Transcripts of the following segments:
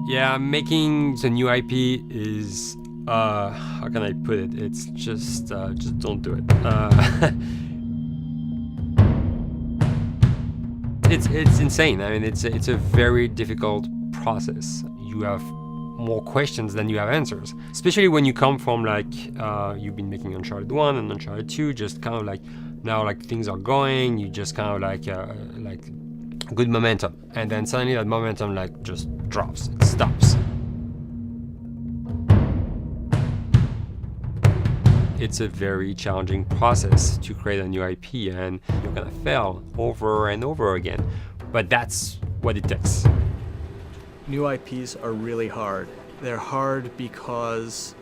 Yeah, making the new IP is, how can I put it? It's just don't do it. It's insane. I mean, it's a very difficult process. You have more questions than you have answers, especially when you come from like you've been making Uncharted 1 and Uncharted 2, just kind of like now like things are going, you just kind of like good momentum, and then suddenly that momentum like just drops, it stops. It's a very challenging process to create a new IP, and you're gonna fail over and over again, but that's what it takes. New IPs are really hard. They're hard because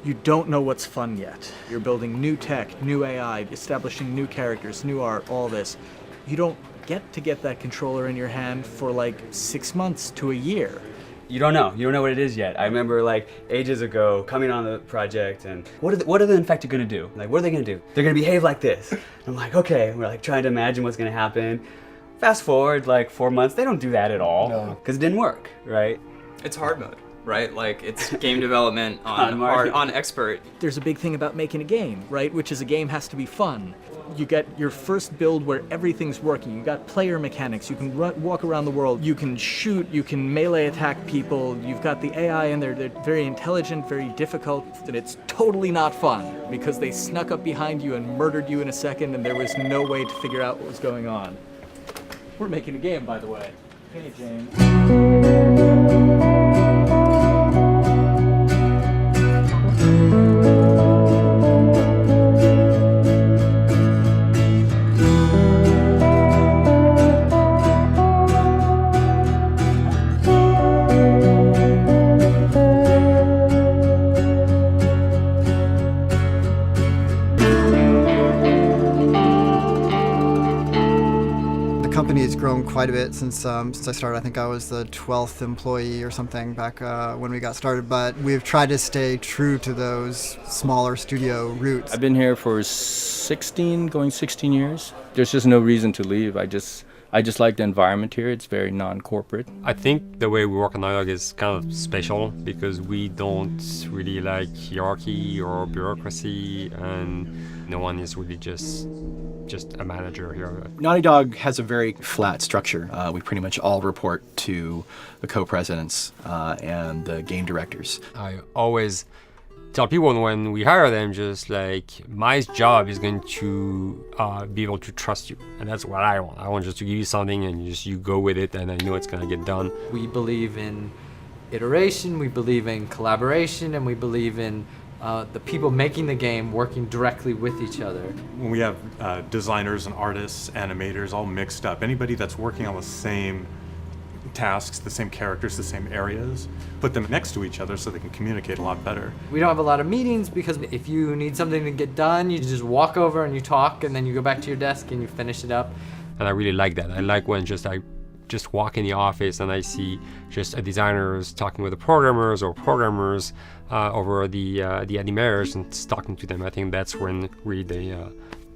you don't know what's fun yet. You're building new tech, new AI, establishing new characters, new art, all this. You don't get that controller in your hand for like 6 months to a year. You don't know what it is yet. I remember like ages ago coming on the project and what are the infected gonna do? Like, what are they gonna do? They're gonna behave like this. I'm like, okay, we're like trying to imagine what's gonna happen. Fast forward like 4 months, they don't do that at all because it didn't work, right? It's hard mode, right? Like it's game development on expert. There's a big thing about making a game, right? Which is a game has to be fun. You get your first build where everything's working. You got player mechanics. You can walk around the world. You can shoot. You can melee attack people. You've got the AI in there. They're very intelligent, very difficult, and it's totally not fun because they snuck up behind you and murdered you in a second, and there was no way to figure out what was going on. We're making a game, by the way. Hey, James. The company has grown quite a bit since I started. I think I was the 12th employee or something back when we got started, but we've tried to stay true to those smaller studio roots. I've been here for 16 years. There's just no reason to leave. I just like the environment here. It's very non-corporate. I think the way we work on Naughty Dog is kind of special because we don't really like hierarchy or bureaucracy, and no one is really just a manager here. Naughty Dog has a very flat structure. We pretty much all report to the co-presidents and the game directors. I always tell people when we hire them, just like, my job is going to be able to trust you, and that's what I want. I want just to give you something and you go with it, and I know it's gonna get done. We believe in iteration, we believe in collaboration, and we believe in the people making the game working directly with each other. When we have designers and artists, animators all mixed up, anybody that's working on the same tasks, the same characters, the same areas, put them next to each other so they can communicate a lot better. We don't have a lot of meetings because if you need something to get done, you just walk over and you talk, and then you go back to your desk and you finish it up. And I really like that. I like when I just walk in the office and I see just designers talking with the programmers or programmers over the animators and talking to them. I think that's when really the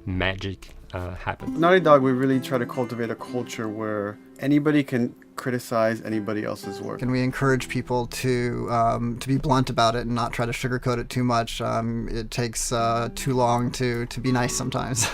magic happens. Naughty Dog, we really try to cultivate a culture where anybody can criticize anybody else's work. And we encourage people to be blunt about it and not try to sugarcoat it too much. It takes too long to be nice sometimes.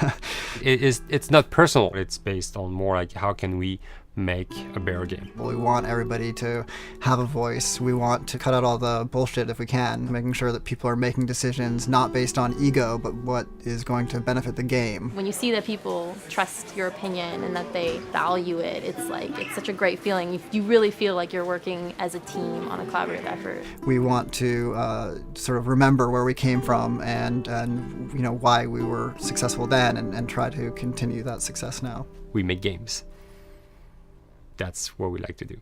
It's not personal. It's based on more like how can we make a better game. We want everybody to have a voice. We want to cut out all the bullshit if we can, making sure that people are making decisions not based on ego, but what is going to benefit the game. When you see that people trust your opinion and that they value it, it's such a great feeling. You really feel like you're working as a team on a collaborative effort. We want to sort of remember where we came from and you know why we were successful then, and try to continue that success now. We make games. That's what we like to do.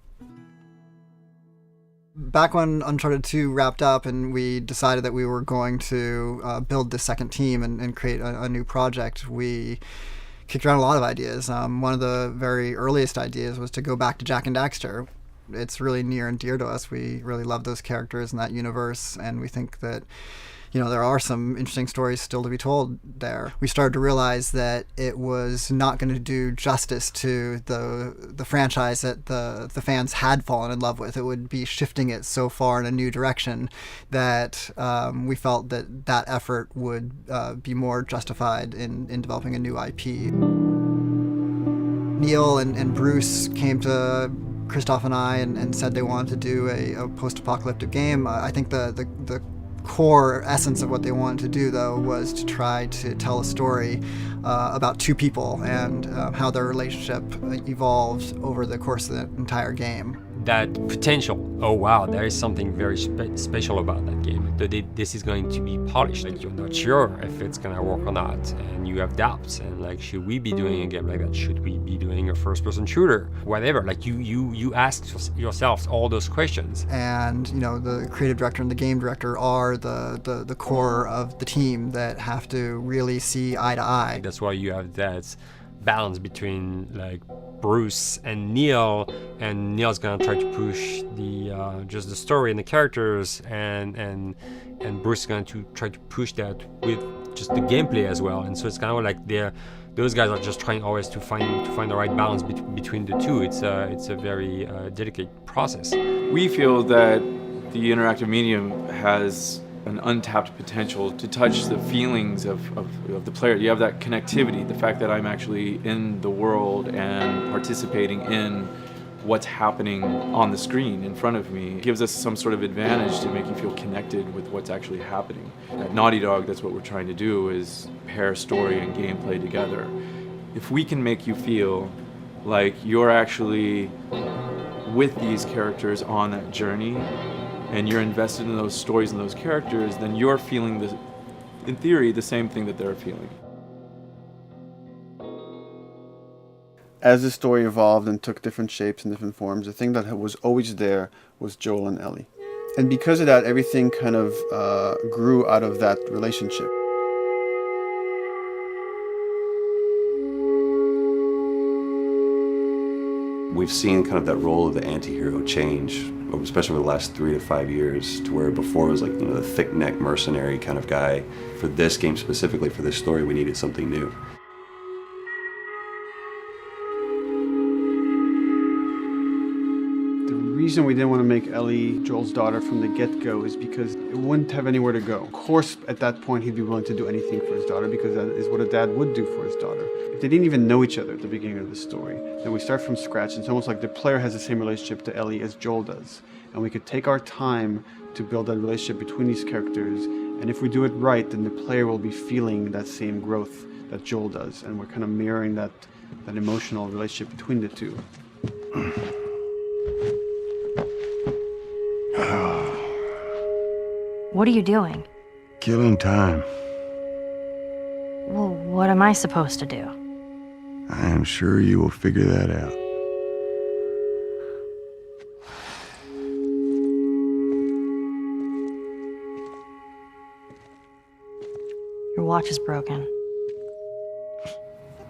Back when Uncharted 2 wrapped up and we decided that we were going to build this second team and create a new project, we kicked around a lot of ideas. One of the very earliest ideas was to go back to Jak and Daxter. It's really near and dear to us. We really love those characters in that universe, and we think that there are some interesting stories still to be told there. We started to realize that it was not going to do justice to the franchise that the fans had fallen in love with. It would be shifting it so far in a new direction that we felt that effort would be more justified in developing a new IP. Neil and Bruce came to Christoph and I and said they wanted to do a post-apocalyptic game. I think the core essence of what they wanted to do, though, was to try to tell a story about two people and how their relationship evolved over the course of the entire game. That potential, oh wow, there is something very special about that game. This is going to be polished. Like, you're not sure if it's gonna work or not, and you have doubts. And like, should we be doing a game like that? Should we be doing a first-person shooter? Whatever. Like, you ask yourselves all those questions. And the creative director and the game director are the core of the team that have to really see eye to eye. That's why you have that balance between like Bruce and Neil's gonna try to push the just the story and the characters, and Bruce is going to try to push that with just the gameplay as well. And so it's kind of like those guys are just trying always to find the right balance between the two. It's a very delicate process. We feel that the interactive medium has an untapped potential to touch the feelings of the player. You have that connectivity, the fact that I'm actually in the world and participating in what's happening on the screen in front of me gives us some sort of advantage to make you feel connected with what's actually happening. At Naughty Dog, that's what we're trying to do, is pair story and gameplay together. If we can make you feel like you're actually with these characters on that journey, and you're invested in those stories and those characters, then you're feeling, in theory, the same thing that they're feeling. As the story evolved and took different shapes and different forms, the thing that was always there was Joel and Ellie. And because of that, everything kind of grew out of that relationship. We've seen kind of that role of the anti-hero change, especially over the last 3 to 5 years, to where before it was like, the thick-neck mercenary kind of guy. For this game specifically, for this story, we needed something new. The reason we didn't want to make Ellie Joel's daughter from the get-go is because it wouldn't have anywhere to go. Of course, at that point, he'd be willing to do anything for his daughter because that is what a dad would do for his daughter. If they didn't even know each other at the beginning of the story, then we start from scratch. It's almost like the player has the same relationship to Ellie as Joel does. And we could take our time to build that relationship between these characters. And if we do it right, then the player will be feeling that same growth that Joel does. And we're kind of mirroring that emotional relationship between the two. What are you doing? Killing time. Well, what am I supposed to do? I am sure you will figure that out. Your watch is broken.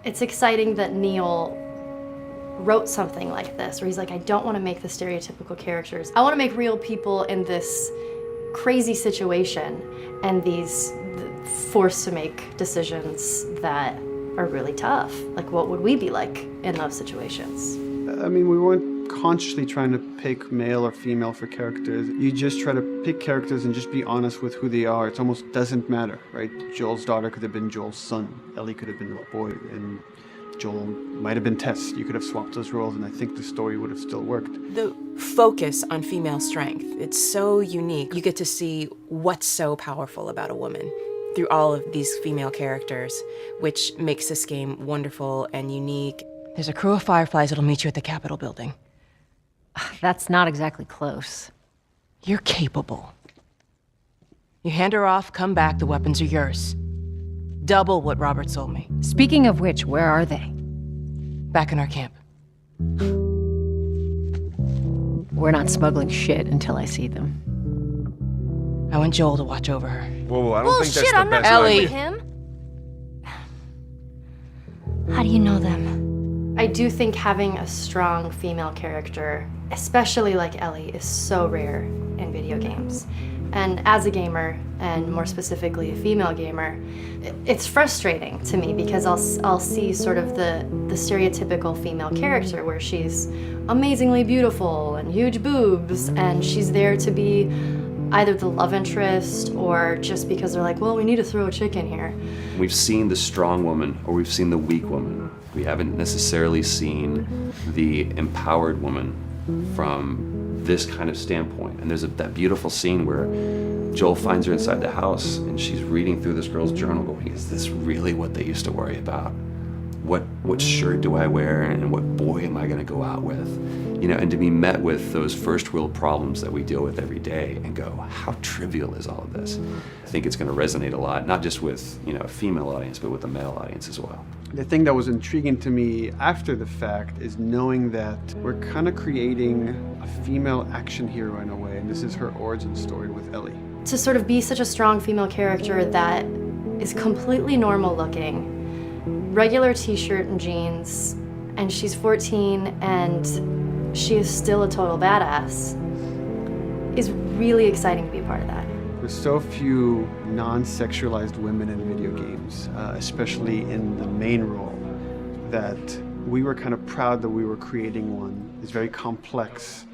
It's exciting that Neil wrote something like this, where he's like, I don't want to make the stereotypical characters. I want to make real people in this crazy situation and these forced to make decisions that are really tough. Like, what would we be like in those situations? I mean, we weren't consciously trying to pick male or female for characters. You just try to pick characters and just be honest with who they are. It almost doesn't matter, right? Joel's daughter could have been Joel's son. Ellie could have been a boy, and Joel might have been Tess. You could have swapped those roles, and I think the story would have still worked. The focus on female strength, it's so unique. You get to see what's so powerful about a woman through all of these female characters, which makes this game wonderful and unique. There's a crew of Fireflies that'll meet you at the Capitol building. That's not exactly close. You're capable. You hand her off, come back, the weapons are yours. Double what Robert sold me. Speaking of which, where are they? Back in our camp. We're not smuggling shit until I see them. I want Joel to watch over her. Whoa, I don't think that's the I'm best not Ellie. him. How do you know them? I do think having a strong female character, especially like Ellie, is so rare in video games. And as a gamer, and more specifically a female gamer, it's frustrating to me because I'll see sort of the stereotypical female character where she's amazingly beautiful and huge boobs, and she's there to be either the love interest or just because they're like, well, we need to throw a chick in here. We've seen the strong woman or we've seen the weak woman. We haven't necessarily seen the empowered woman from this kind of standpoint. And there's that beautiful scene where Joel finds her inside the house and she's reading through this girl's journal going, is this really what they used to worry about? What shirt do I wear and what boy am I gonna go out with? You know, and to be met with those first world problems that we deal with every day and go, how trivial is all of this? I think it's gonna resonate a lot, not just with, you know, a female audience, but with a male audience as well. The thing that was intriguing to me after the fact is knowing that we're kind of creating a female action hero in a way, and this is her origin story with Ellie. To sort of be such a strong female character that is completely normal looking, regular t-shirt and jeans, and she's 14 and she is still a total badass, is really exciting to be a part of that. There's so few non-sexualized women in video games, especially in the main role, that we were kind of proud that we were creating one. It's very complex,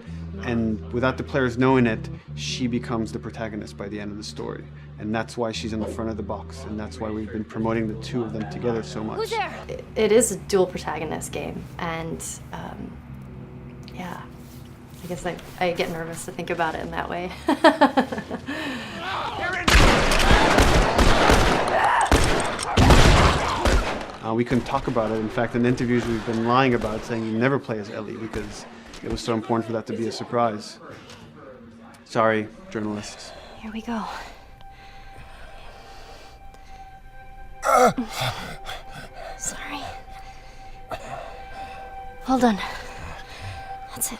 and without the players knowing it, she becomes the protagonist by the end of the story. And that's why she's in the front of the box, and that's why we've been promoting the two of them together so much. Who's there? It is a dual protagonist game, and yeah, I guess I get nervous to think about it in that way. We couldn't talk about it. In fact, in interviews we've been lying about it, saying you never play as Ellie because it was so important for that to be a surprise. Sorry, journalists. Here we go. Sorry. Hold on. That's it.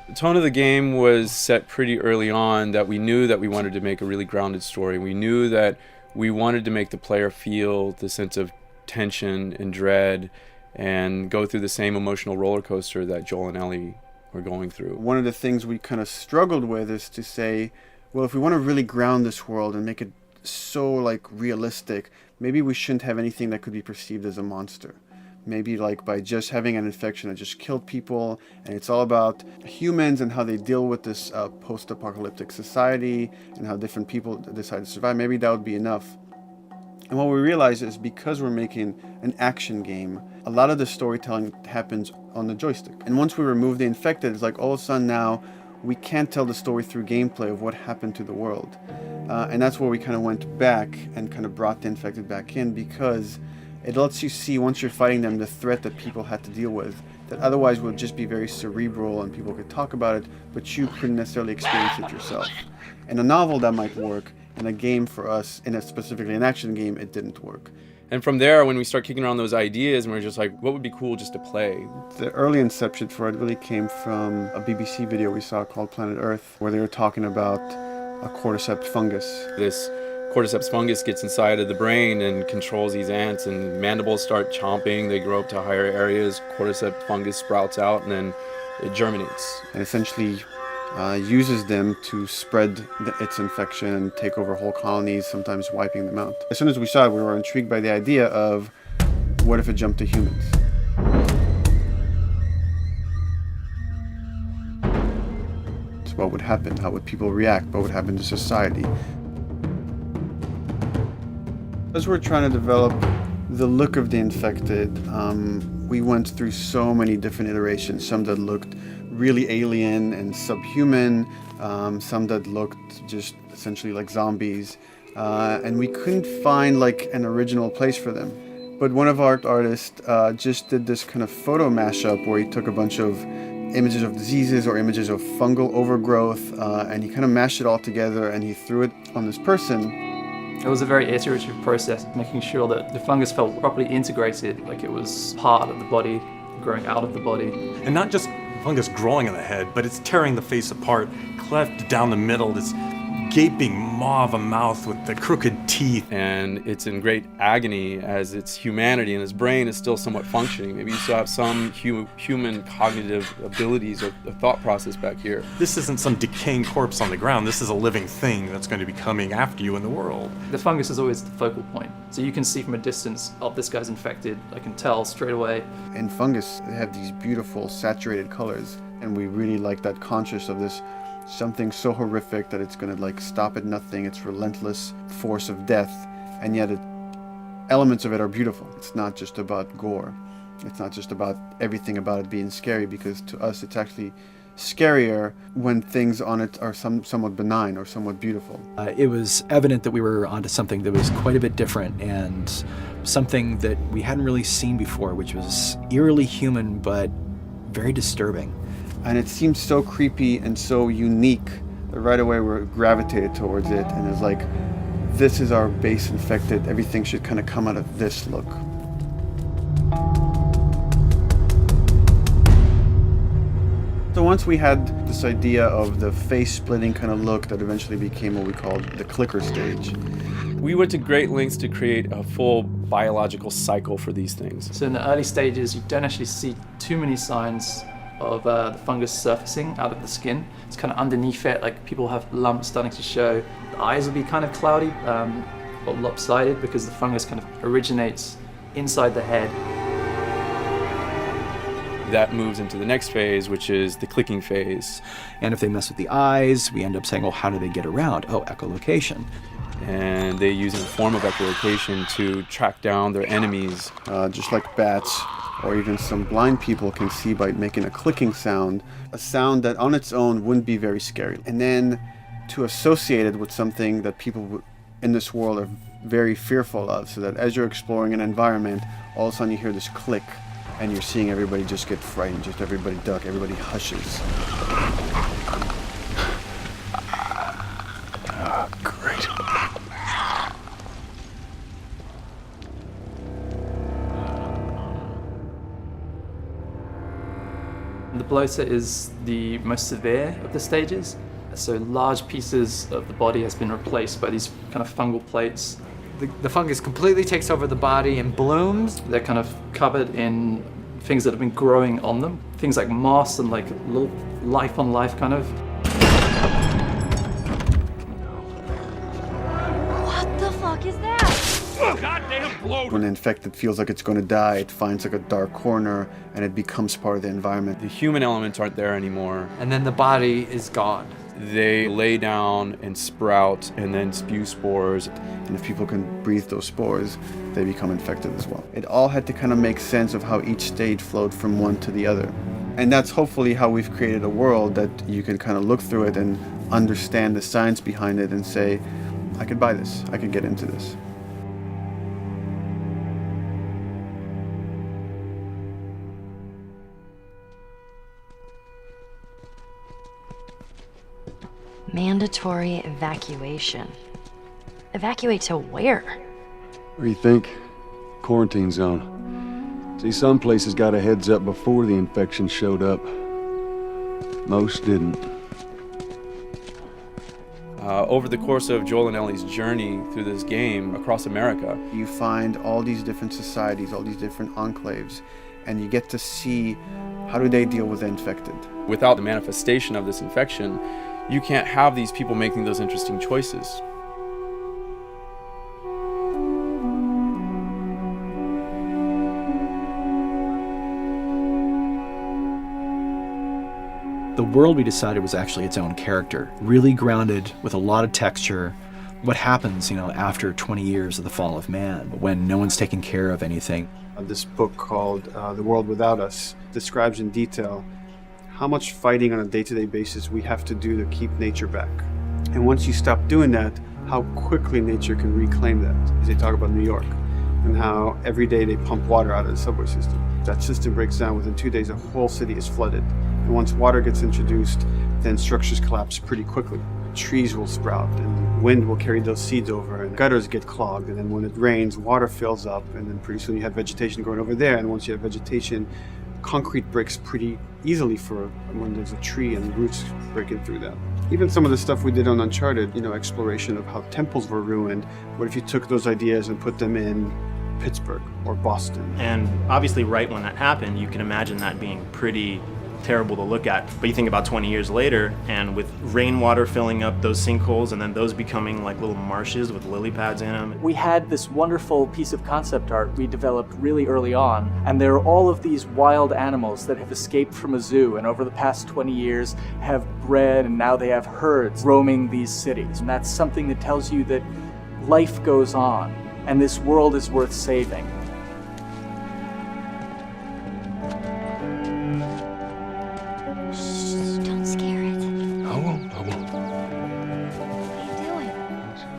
The tone of the game was set pretty early on that we knew that we wanted to make a really grounded story. We knew that we wanted to make the player feel the sense of tension and dread and go through the same emotional roller coaster that Joel and Ellie were going through. One of the things we kind of struggled with is to say, well, if we want to really ground this world and make it so like realistic, maybe we shouldn't have anything that could be perceived as a monster. Maybe like by just having an infection that just killed people, and it's all about humans and how they deal with this post-apocalyptic society and how different people decide to survive. Maybe that would be enough. And what we realize is because we're making an action game, a lot of the storytelling happens on the joystick. And once we remove the infected, it's like all of a sudden now we can't tell the story through gameplay of what happened to the world. And that's where we kind of went back and kind of brought the infected back in, because it lets you see, once you're fighting them, the threat that people had to deal with that otherwise would just be very cerebral and people could talk about it, but you couldn't necessarily experience it yourself. In a novel that might work, in a game for us, specifically an action game, it didn't work. And from there, when we start kicking around those ideas, and we're just like, what would be cool just to play? The early inception for it really came from a BBC video we saw called Planet Earth, where they were talking about a cordyceps fungus. This cordyceps fungus gets inside of the brain and controls these ants, and mandibles start chomping, they grow up to higher areas, cordyceps fungus sprouts out, and then it germinates. And essentially uses them to spread its infection and take over whole colonies, sometimes wiping them out. As soon as we saw it, we were intrigued by the idea of, what if it jumped to humans? So what would happen? How would people react? What would happen to society? As we're trying to develop the look of the infected, we went through so many different iterations, some that looked really alien and subhuman, some that looked just essentially like zombies, and we couldn't find like an original place for them. But one of our artists just did this kind of photo mashup where he took a bunch of images of diseases or images of fungal overgrowth, and he kind of mashed it all together and he threw it on this person. It was a very iterative process, making sure that the fungus felt properly integrated, like it was part of the body, growing out of the body. And not just fungus growing on the head, but it's tearing the face apart, cleft down the middle, this gaping maw of a mouth with the crooked teeth. And it's in great agony as its humanity and its brain is still somewhat functioning. Maybe you still have some human cognitive abilities or thought process back here. This isn't some decaying corpse on the ground. This is a living thing that's going to be coming after you in the world. The fungus is always the focal point. So you can see from a distance, oh, this guy's infected. I can tell straight away. In fungus, they have these beautiful saturated colors, and we really like that conscious of this something so horrific that it's going to like stop at nothing. It's relentless force of death, and yet elements of it are beautiful. It's not just about gore. It's not just about everything about it being scary, because to us it's actually scarier when things on it are somewhat benign or somewhat beautiful. It was evident that we were onto something that was quite a bit different and something that we hadn't really seen before, which was eerily human but very disturbing. And it seemed so creepy and so unique that right away we gravitated towards it, and it's like, this is our base infected. Everything should kind of come out of this look. So once we had this idea of the face-splitting kind of look that eventually became what we called the clicker stage. We went to great lengths to create a full biological cycle for these things. So in the early stages, you don't actually see too many signs of the fungus surfacing out of the skin. It's kind of underneath it, like people have lumps starting to show. The eyes will be kind of cloudy or lopsided because the fungus kind of originates inside the head. That moves into the next phase, which is the clicking phase. And if they mess with the eyes, we end up saying, well, how do they get around? Oh, echolocation. And they use a form of echolocation to track down their enemies. Just like bats, or even some blind people can see by making a clicking sound, a sound that on its own wouldn't be very scary. And then to associate it with something that people in this world are very fearful of, so that as you're exploring an environment, all of a sudden you hear this click, and you're seeing everybody just get frightened, just everybody duck, everybody hushes. Great. The bloater is the most severe of the stages. So large pieces of the body has been replaced by these kind of fungal plates. The fungus completely takes over the body and blooms. They're kind of covered in things that have been growing on them. Things like moss and like little life on life kind of. What the fuck is that? Goddamn bloater! When the infected feels like it's going to die, it finds like a dark corner and it becomes part of the environment. The human elements aren't there anymore. And then the body is gone. They lay down and sprout and then spew spores. And if people can breathe those spores, they become infected as well. It all had to kind of make sense of how each stage flowed from one to the other. And that's hopefully how we've created a world that you can kind of look through it and understand the science behind it and say, I could buy this, I could get into this. Mandatory evacuation. Evacuate to where? What do you think? Quarantine zone. See, some places got a heads up before the infection showed up. Most didn't. Over the course of Joel and Ellie's journey through this game across America, you find all these different societies, all these different enclaves, and you get to see how do they deal with the infected. without the manifestation of this infection, you can't have these people making those interesting choices. The world we decided was actually its own character, really grounded with a lot of texture. What happens, after 20 years of the fall of man, when no one's taking care of anything? This book called The World Without Us describes in detail how much fighting on a day-to-day basis we have to do to keep nature back. And once you stop doing that, how quickly nature can reclaim that. They talk about New York and how every day they pump water out of the subway system. That system breaks down. Within 2 days, a whole city is flooded. And once water gets introduced, then structures collapse pretty quickly. Trees will sprout, and wind will carry those seeds over, and gutters get clogged, and then when it rains, water fills up, and then pretty soon you have vegetation growing over there, and once you have vegetation, concrete breaks pretty easily for when there's a tree and roots breaking through that. Even some of the stuff we did on Uncharted, you know, exploration of how temples were ruined. What if you took those ideas and put them in Pittsburgh or Boston? And obviously right when that happened, you can imagine that being pretty terrible to look at. But you think about 20 years later, and with rainwater filling up those sinkholes and then those becoming like little marshes with lily pads in them. We had this wonderful piece of concept art we developed really early on, and there are all of these wild animals that have escaped from a zoo and over the past 20 years have bred, and now they have herds roaming these cities. And that's something that tells you that life goes on and this world is worth saving.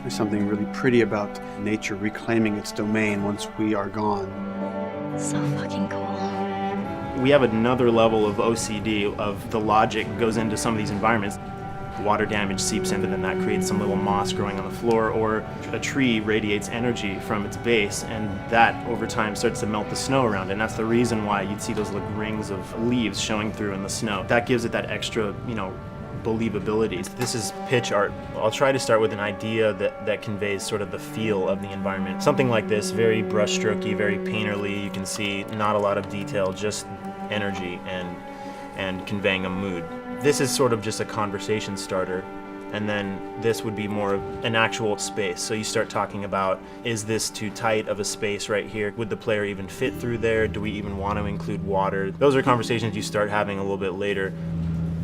There's something really pretty about nature reclaiming its domain once we are gone. So fucking cool. We have another level of OCD of the logic goes into some of these environments. Water damage seeps in, and then that creates some little moss growing on the floor, or a tree radiates energy from its base, and that over time starts to melt the snow around it. And that's the reason why you'd see those little rings of leaves showing through in the snow. That gives it that extra, you know, believability. This is pitch art. I'll try to start with an idea that conveys sort of the feel of the environment. Something like this, very brushstrokey, very painterly. You can see not a lot of detail, just energy and conveying a mood. This is sort of just a conversation starter, and then this would be more of an actual space. So you start talking about, is this too tight of a space right here? Would the player even fit through there? Do we even want to include water? Those are conversations you start having a little bit later.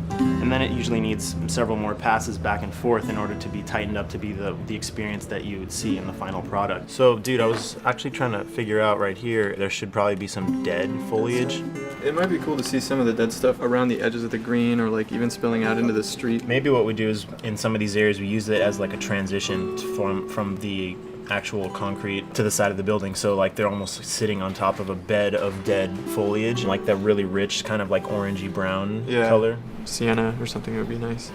And then it usually needs several more passes back and forth in order to be tightened up to be the experience that you would see in the final product. So, dude, I was actually trying to figure out right here, there should probably be some dead foliage. It might be cool to see some of the dead stuff around the edges of the green, or like even spilling out into the street. Maybe what we do is, in some of these areas, we use it as like a transition from the actual concrete to the side of the building. So like they're almost sitting on top of a bed of dead foliage, like that really rich kind of like orangey brown color. Sienna or something would be nice.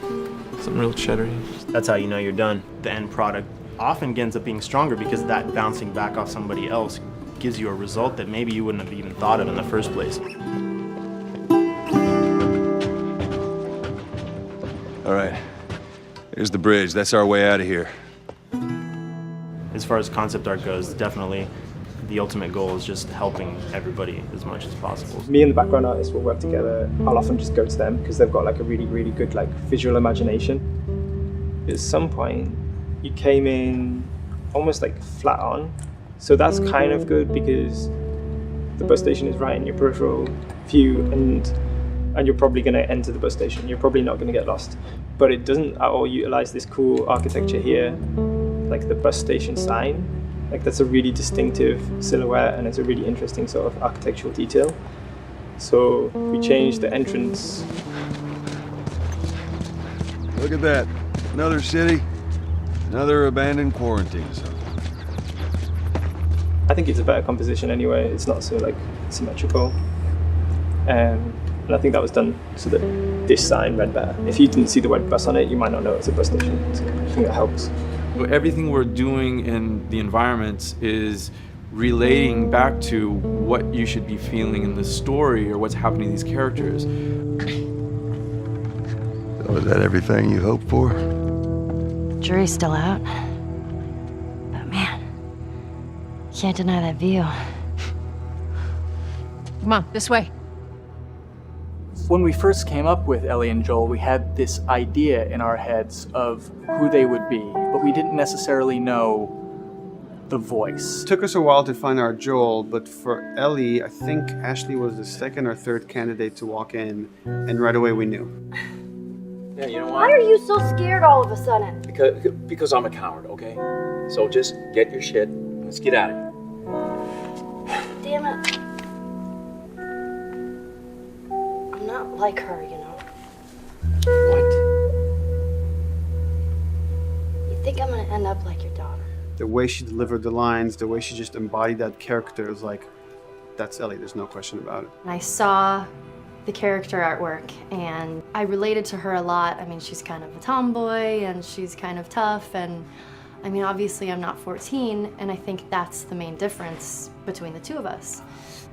Something real cheddary. That's how you know you're done. The end product often ends up being stronger because that bouncing back off somebody else gives you a result that maybe you wouldn't have even thought of in the first place. All right, here's the bridge. That's our way out of here. As far as concept art goes, definitely the ultimate goal is just helping everybody as much as possible. Me and the background artist will work together. I'll often just go to them because they've got like a really, really good like visual imagination. At some point, you came in almost like flat on. So that's kind of good because the bus station is right in your peripheral view, and you're probably going to enter the bus station. You're probably not going to get lost. But it doesn't at all utilize this cool architecture here, like the bus station sign. Like that's a really distinctive silhouette, and it's a really interesting sort of architectural detail. So we changed the entrance. Look at that. Another city, another abandoned quarantine zone. I think it's a better composition anyway. It's not so like symmetrical. And I think that was done so that this sign read better. If you didn't see the word bus on it, you might not know it's a bus station. So I think that helps. Everything we're doing in the environments is relating back to what you should be feeling in the story or what's happening to these characters. So is that everything you hoped for? Jury's still out. But man, can't deny that view. Come on, this way. When we first came up with Ellie and Joel, we had this idea in our heads of who they would be, but we didn't necessarily know the voice. It took us a while to find our Joel, but for Ellie, I think Ashley was the second or third candidate to walk in, and right away we knew. Yeah, you know Why what? are you so scared all of a sudden? Because I'm a coward, okay? So just get your shit and let's get out of here. Damn it. I'm not like her, you know. What? You think I'm gonna end up like your daughter? The way she delivered the lines, the way she just embodied that character is like, that's Ellie, there's no question about it. And I saw the character artwork and I related to her a lot. I mean, she's kind of a tomboy and she's kind of tough, and I mean, obviously I'm not 14, and I think that's the main difference between the two of us.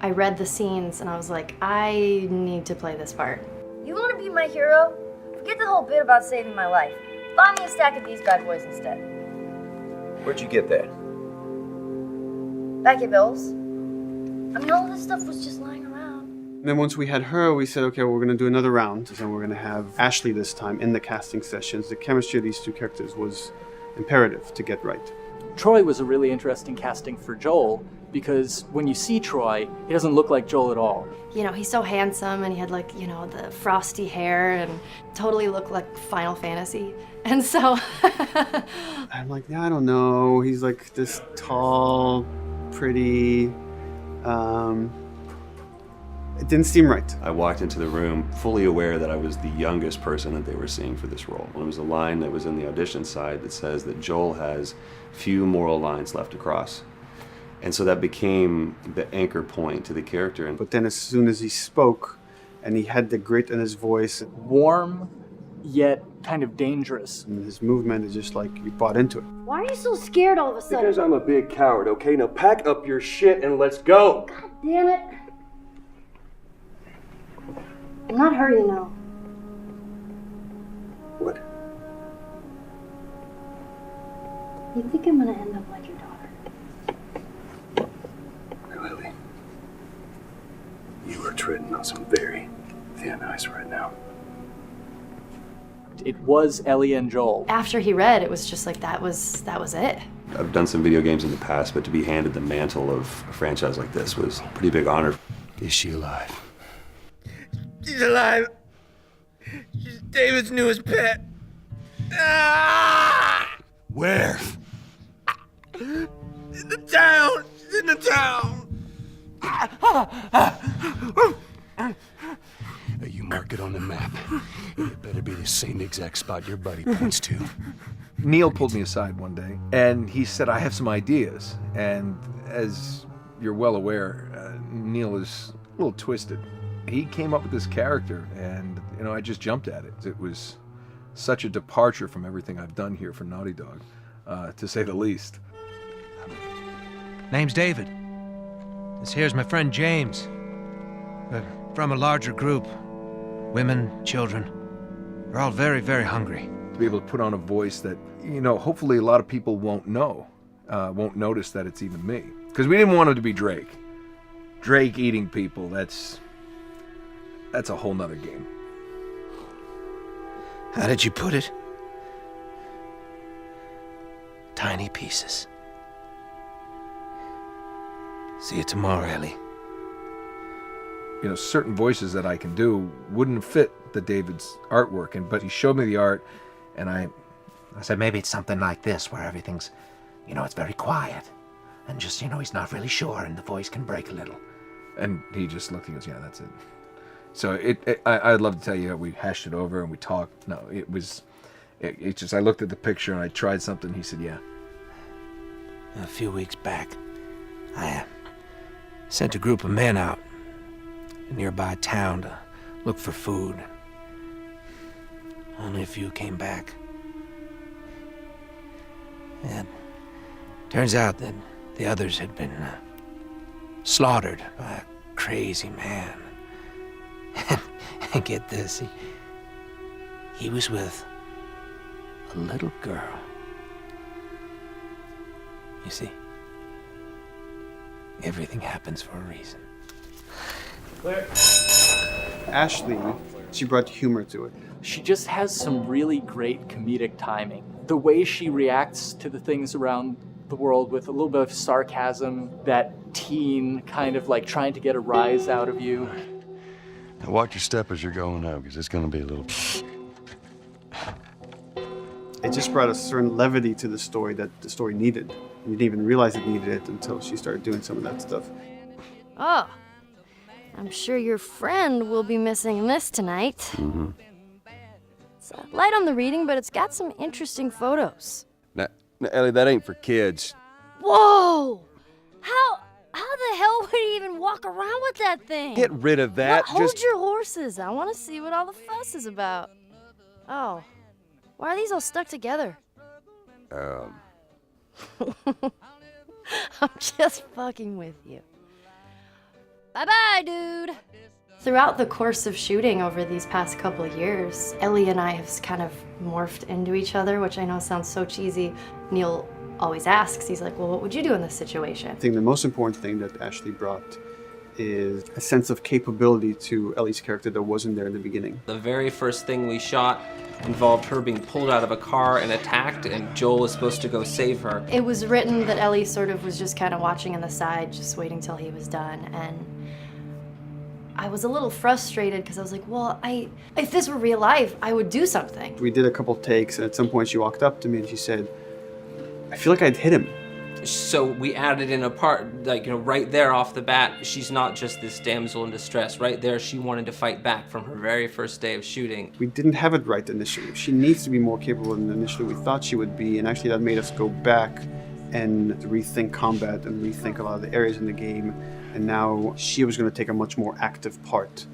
I read the scenes and I was like, I need to play this part. You want to be my hero? Forget the whole bit about saving my life. Buy me a stack of these bad boys instead. Where'd you get that? Back at Bill's. I mean, all of this stuff was just lying around. And then once we had her, we said, okay, well, we're going to do another round. And we're going to have Ashley this time in the casting sessions. The chemistry of these two characters was imperative to get right. Troy was a really interesting casting for Joel because when you see Troy, he doesn't look like Joel at all. You know, he's so handsome and he had like, you know, the frosty hair and totally looked like Final Fantasy. And so I'm like, yeah, I don't know. He's like this tall, pretty. It didn't seem right. I walked into the room fully aware that I was the youngest person that they were seeing for this role. There was a line that was in the audition side that says that Joel has few moral lines left to cross. And so that became the anchor point to the character. But then as soon as he spoke and he had the grit in his voice, warm yet kind of dangerous. And his movement is just like you bought into it. Why are you so scared all of a sudden? Because I'm a big coward, okay? Now pack up your shit and let's go. God damn it. I'm not her, you know. What? You think I'm gonna end up like your daughter? Lily, you are treading on some very thin ice right now. It was Ellie and Joel. after he read, it was just like that was it. I've done some video games in the past, but to be handed the mantle of a franchise like this was a pretty big honor. Is she alive? She's alive. She's David's newest pet. Ah! Where? In the town. She's in the town. You mark it on the map. It better be the same exact spot your buddy points to. Neil pulled me aside one day, and he said, I have some ideas. And as you're well aware, Neil is a little twisted. He came up with this character, and I just jumped at it. It was such a departure from everything I've done here for Naughty Dog, to say the least. Name's David. This here's my friend James. We're from a larger group. Women, children. We're all very, very hungry. To be able to put on a voice that, hopefully a lot of people won't know, won't notice that it's even me. Because we didn't want it to be Drake. Drake eating people, that's a whole nother game. How did you put it? Tiny pieces. See you tomorrow, Ellie. Certain voices that I can do wouldn't fit the David's artwork, but he showed me the art, and I said maybe it's something like this, where everything's, it's very quiet, and just, he's not really sure, and the voice can break a little. And he just looked and goes, yeah, that's it. So I'd love to tell you, we hashed it over and we talked. No, it just, I looked at the picture and I tried something. He said, yeah. A few weeks back, I sent a group of men out a nearby town to look for food. Only a few came back. And turns out that the others had been slaughtered by a crazy man. And get this, he was with a little girl. You see, everything happens for a reason. Claire. Ashley, she brought humor to it. She just has some really great comedic timing. The way she reacts to the things around the world with a little bit of sarcasm, that teen kind of like trying to get a rise out of you. Now watch your step as you're going out, because it's going to be a little... It just brought a certain levity to the story that the story needed. You didn't even realize it needed it until she started doing some of that stuff. Oh, I'm sure your friend will be missing this tonight. Mm-hmm. It's light on the reading, but it's got some interesting photos. Now, Ellie, that ain't for kids. Whoa! How the hell would he even walk around with that thing? Get rid of that. Well, hold your horses. I want to see what all the fuss is about. Oh, why are these all stuck together? I'm just fucking with you. Bye-bye, dude. Throughout the course of shooting over these past couple of years, Ellie and I have kind of morphed into each other, which I know sounds so cheesy. Neil always asks, he's like, well, what would you do in this situation? I think the most important thing that Ashley brought is a sense of capability to Ellie's character that wasn't there in the beginning. The very first thing we shot involved her being pulled out of a car and attacked, and Joel was supposed to go save her. It was written that Ellie sort of was just kind of watching on the side, just waiting till he was done, and I was a little frustrated because I was like, well, if this were real life, I would do something. We did a couple takes, and at some point she walked up to me and she said, I feel like I'd hit him. So we added in a part, like, you know, right there off the bat, she's not just this damsel in distress. Right there, she wanted to fight back from her very first day of shooting. We didn't have it right initially. She needs to be more capable than initially we thought she would be, and actually that made us go back and rethink combat and rethink a lot of the areas in the game, and now she was going to take a much more active part.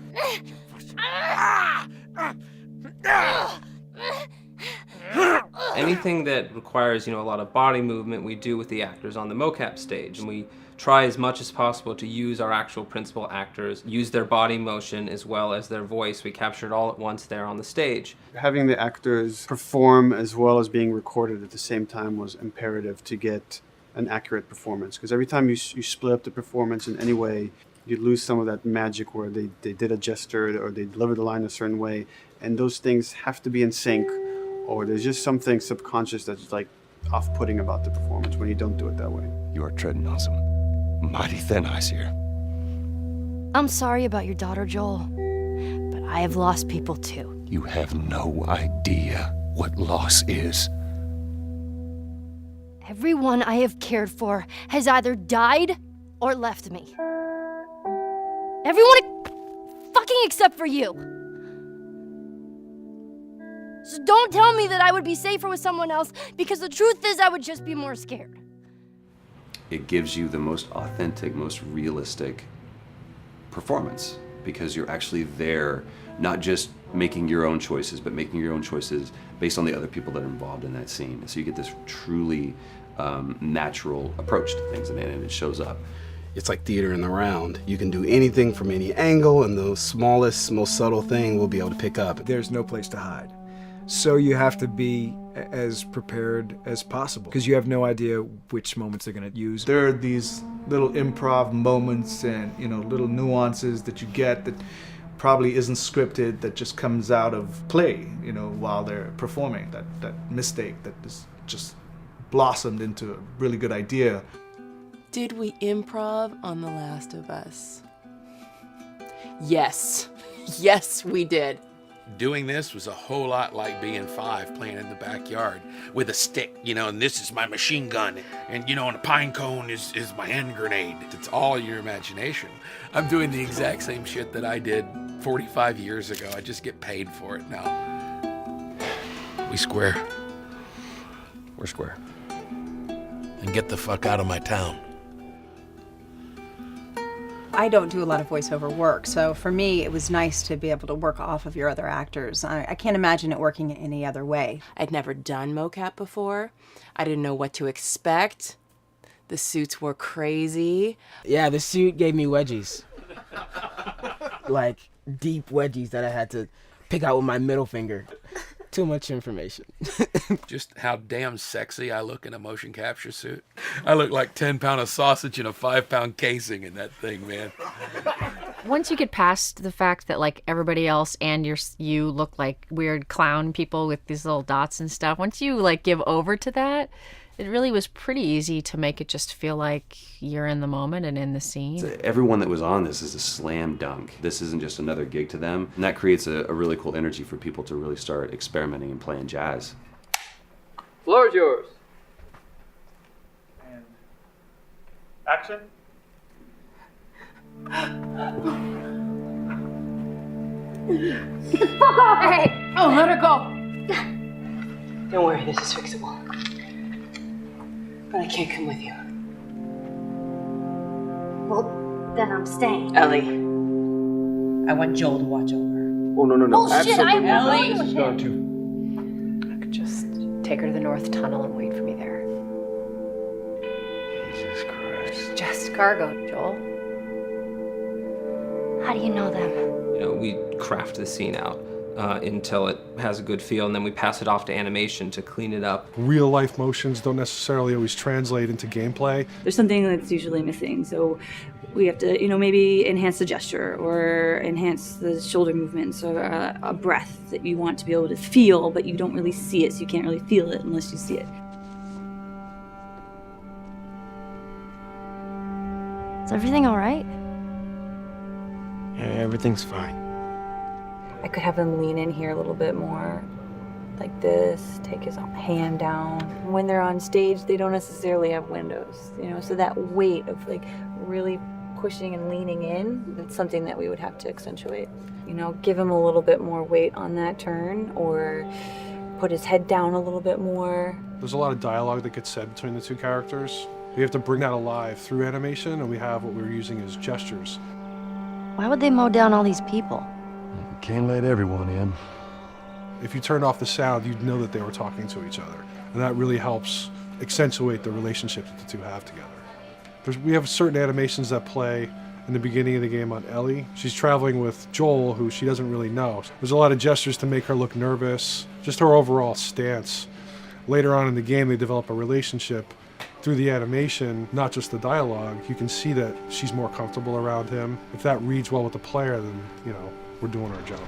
Anything that requires, you know, a lot of body movement, we do with the actors on the mocap stage, and we try as much as possible to use our actual principal actors, use their body motion as well as their voice. We capture it all at once there on the stage. Having the actors perform as well as being recorded at the same time was imperative to get an accurate performance, because every time you split up the performance in any way, you lose some of that magic where they did a gesture or they delivered the line a certain way, and those things have to be in sync, or there's just something subconscious that's like off-putting about the performance when you don't do it that way. You are treading on some mighty thin ice here. I'm sorry about your daughter, Joel, but I have lost people too. You have no idea what loss is. Everyone I have cared for has either died or left me. Everyone fucking except for you. So don't tell me that I would be safer with someone else, because the truth is I would just be more scared. It gives you the most authentic, most realistic performance, because you're actually there, not just making your own choices, but making your own choices based on the other people that are involved in that scene. So you get this truly natural approach to things, and it shows up. It's like theater in the round. You can do anything from any angle, and the smallest, most subtle thing we'll be able to pick up. There's no place to hide. So you have to be as prepared as possible, because you have no idea which moments they're going to use. There are these little improv moments and, you know, little nuances that you get that probably isn't scripted, that just comes out of play, you know, while they're performing. That mistake that is just blossomed into a really good idea. Did we improv on The Last of Us? Yes. Yes, we did. Doing this was a whole lot like being 5 playing in the backyard with a stick, you know, and this is my machine gun, and, you know, and a pine cone is my hand grenade. It's all your imagination. I'm doing the exact same shit that I did 45 years ago. I just get paid for it now. We square. We're square. And get the fuck out of my town. I don't do a lot of voiceover work, so for me it was nice to be able to work off of your other actors. I can't imagine it working any other way. I'd never done mocap before. I didn't know what to expect. The suits were crazy. Yeah, the suit gave me wedgies. Like, deep wedgies that I had to pick out with my middle finger. Too much information. Just how damn sexy I look in a motion capture suit. I look like 10 pound of sausage in a 5 pound casing in that thing, man. Once you get past the fact that like everybody else and you look like weird clown people with these little dots and stuff, once you like give over to that, it really was pretty easy to make it just feel like you're in the moment and in the scene. So everyone that was on this is a slam dunk. This isn't just another gig to them. And that creates a really cool energy for people to really start experimenting and playing jazz. Floor is yours. And action. Get the fuck off her! Hey! Oh, let her go! Don't worry, this is fixable. But I can't come with you. Well, then I'm staying. Ellie, I want Joel to watch over. Oh, no. Bullshit, I'm Ellie. not She's going to. I could just take her to the North Tunnel and wait for me there. Jesus Christ. Just cargo, Joel. How do you know them? You know, we craft the scene out until it has a good feel, and then we pass it off to animation to clean it up. Real life motions don't necessarily always translate into gameplay. There's something that's usually missing, so we have to, maybe enhance the gesture or enhance the shoulder movements or a breath that you want to be able to feel, but you don't really see it, so you can't really feel it unless you see it. Is everything all right? Yeah, everything's fine. I could have him lean in here a little bit more, like this, take his hand down. When they're on stage, they don't necessarily have windows, so that weight of like really pushing and leaning in, that's something that we would have to accentuate. Give him a little bit more weight on that turn, or put his head down a little bit more. There's a lot of dialogue that gets said between the two characters. We have to bring that alive through animation, and we have what we're using as gestures. Why would they mow down all these people? Can't let everyone in. If you turned off the sound, you'd know that they were talking to each other. And that really helps accentuate the relationship that the two have together. We have certain animations that play in the beginning of the game on Ellie. She's traveling with Joel, who she doesn't really know. There's a lot of gestures to make her look nervous, just her overall stance. Later on in the game, they develop a relationship through the animation, not just the dialogue. You can see that she's more comfortable around him. If that reads well with the player, then, we're doing our job.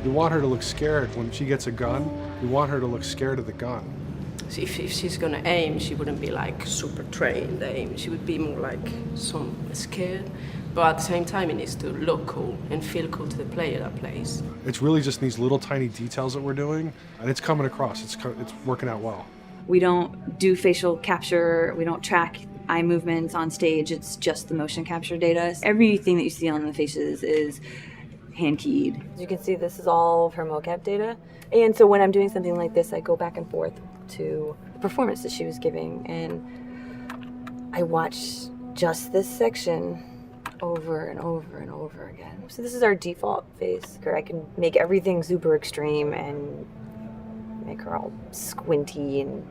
We want her to look scared. When she gets a gun, we want her to look scared of the gun. So if she's gonna aim, she wouldn't be like super trained aim. She would be more like some scared. But at the same time, it needs to look cool and feel cool to the player that plays. It's really just these little tiny details that we're doing, and it's coming across. It's working out well. We don't do facial capture, we don't track eye movements on stage, it's just the motion capture data. Everything that you see on the faces is hand keyed. As you can see, this is all of her mocap data. And so when I'm doing something like this, I go back and forth to the performance that she was giving, and I watch just this section over and over and over again. So this is our default face. I can make everything super extreme and make her all squinty and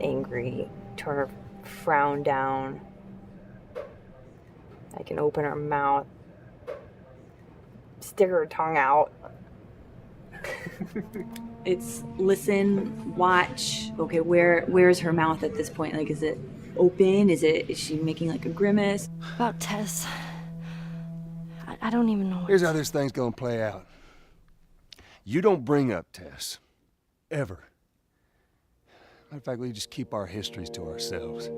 angry, turn her frown down. I can open her mouth, stick her tongue out. It's listen, watch. Okay, where's her mouth at this point? Like, is it open? Is she making like a grimace? About Tess. I don't even know. Here's how this thing's gonna play out. You don't bring up Tess. Ever. Matter of fact, we just keep our histories to ourselves.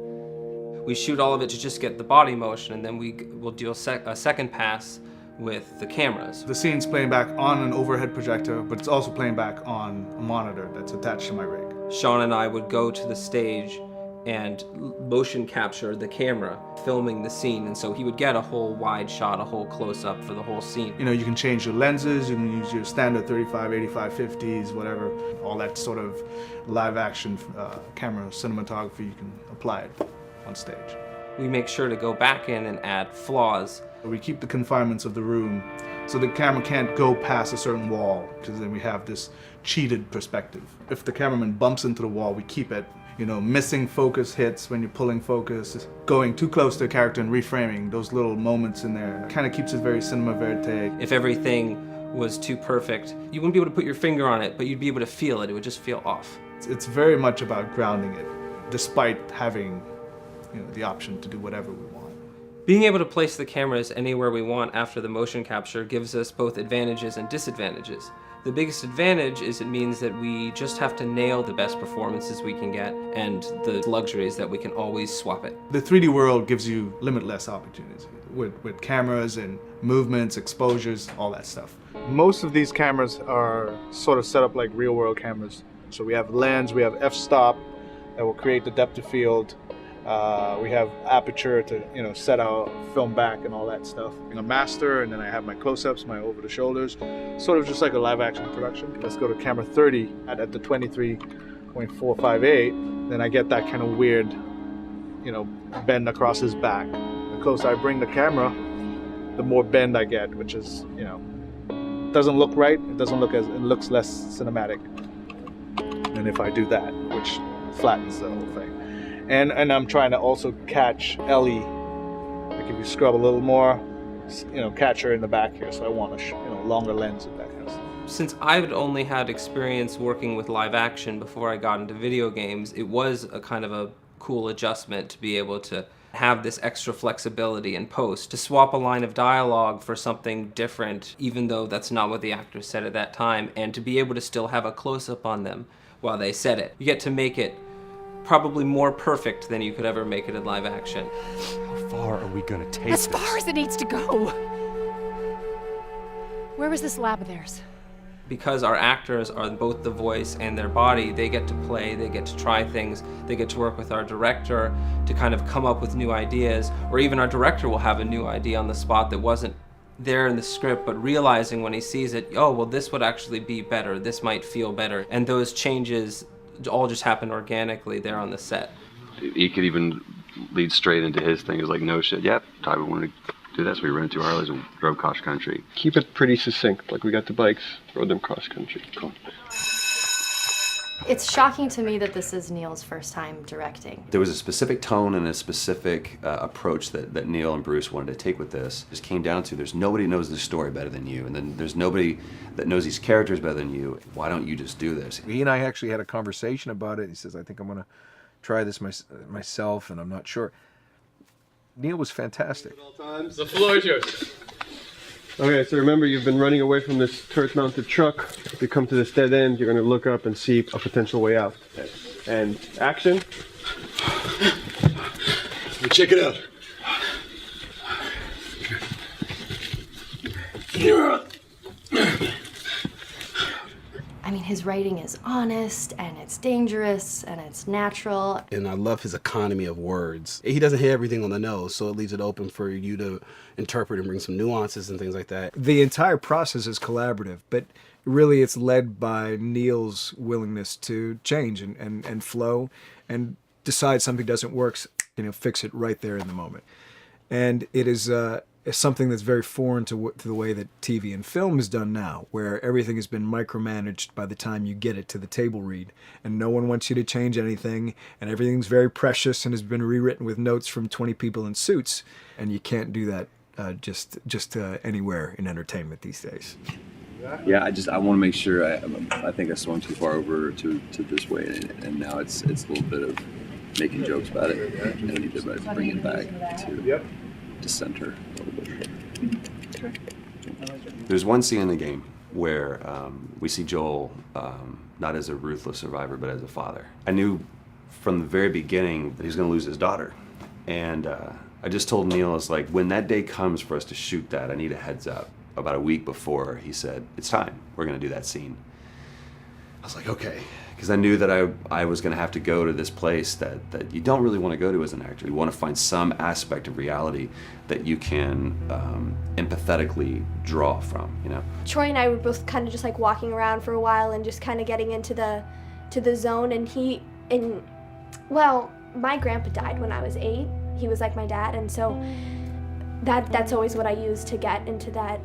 We shoot all of it to just get the body motion, and then we'll do a second pass with the cameras. The scene's playing back on an overhead projector, but it's also playing back on a monitor that's attached to my rig. Sean and I would go to the stage and motion capture the camera filming the scene, and so he would get a whole wide shot, a whole close-up for the whole scene. You can change your lenses, you can use your standard 35, 85, 50s, whatever, all that sort of live action camera cinematography, you can apply it on stage. We make sure to go back in and add flaws. We keep the confinements of the room so the camera can't go past a certain wall, because then we have this cheated perspective. If the cameraman bumps into the wall, we keep it. Missing focus hits when you're pulling focus, going too close to a character and reframing, those little moments in there kind of keeps it very cinema verite. If everything was too perfect, you wouldn't be able to put your finger on it, but you'd be able to feel it. It would just feel off. It's very much about grounding it, despite having the option to do whatever we want. Being able to place the cameras anywhere we want after the motion capture gives us both advantages and disadvantages. The biggest advantage is it means that we just have to nail the best performances we can get, and the luxury is that we can always swap it. The 3D world gives you limitless opportunities with cameras and movements, exposures, all that stuff. Most of these cameras are sort of set up like real world cameras. So we have lens, we have f-stop that will create the depth of field. We have aperture to set our film back and all that stuff. A master, and then I have my close-ups, my over the shoulders, sort of just like a live action production. Let's go to camera 30 at the 23.458. Then I get that kind of weird, bend across his back. The closer I bring the camera, the more bend I get, which is, doesn't look right. It looks less cinematic than if I do that, which flattens the whole thing. And I'm trying to also catch Ellie. Like if you scrub a little more, catch her in the back here. So I want a longer lens of that kind of stuff. Since I've only had experience working with live action before I got into video games, it was a kind of a cool adjustment to be able to have this extra flexibility in post, to swap a line of dialogue for something different, even though that's not what the actor said at that time, and to be able to still have a close-up on them while they said it. You get to make it probably more perfect than you could ever make it in live action. How far are we gonna take As far as it needs to go. Where was this lab of theirs? Because our actors are both the voice and their body, they get to play, they get to try things, they get to work with our director to kind of come up with new ideas, or even our director will have a new idea on the spot that wasn't there in the script, but realizing when he sees it, oh, well, this would actually be better, this might feel better. And those changes all just happen organically there on the set. He could even lead straight into his thing. It's like, no shit, yep, Tyler wanted to do that, so we rented 2 Harleys and drove cross country. Keep it pretty succinct. Like, we got the bikes, rode them cross country. Cool. It's shocking to me that this is Neil's first time directing. There was a specific tone and a specific approach that Neil and Bruce wanted to take with this. It just came down to, there's nobody knows this story better than you, and then there's nobody that knows these characters better than you. Why don't you just do this? He and I actually had a conversation about it. He says, I think I'm gonna try this myself, and I'm not sure. Neil was fantastic. The floor is yours. Okay, so remember, you've been running away from this turret-mounted truck. If you come to this dead end, you're going to look up and see a potential way out. Okay. And action. Check it out. I mean, his writing is honest, and it's dangerous, and it's natural. And I love his economy of words. He doesn't hit everything on the nose, so it leaves it open for you to interpret and bring some nuances and things like that. The entire process is collaborative, but really it's led by Neil's willingness to change and flow and decide something doesn't work, fix it right there in the moment. And it is something that's very foreign to the way that TV and film is done now, where everything has been micromanaged by the time you get it to the table read, and no one wants you to change anything, and everything's very precious and has been rewritten with notes from 20 people in suits, and you can't do that just anywhere in entertainment these days. Yeah, I want to make sure. I think I swung too far over to this way, and now it's a little bit of making jokes about it, and I need to bring it back to center a little bit. There's one scene in the game where we see Joel not as a ruthless survivor, but as a father. I knew from the very beginning that he was going to lose his daughter, and I just told Neil, it's like, when that day comes for us to shoot that, I need a heads up. About a week before, he said, it's time, we're going to do that scene. I was like, okay, because I knew that I was going to have to go to this place that you don't really want to go to as an actor. You want to find some aspect of reality that you can empathetically draw from, Troy and I were both kind of just like walking around for a while and just kind of getting into the zone, and well, my grandpa died when I was 8. He was like my dad, and so that's always what I use to get into that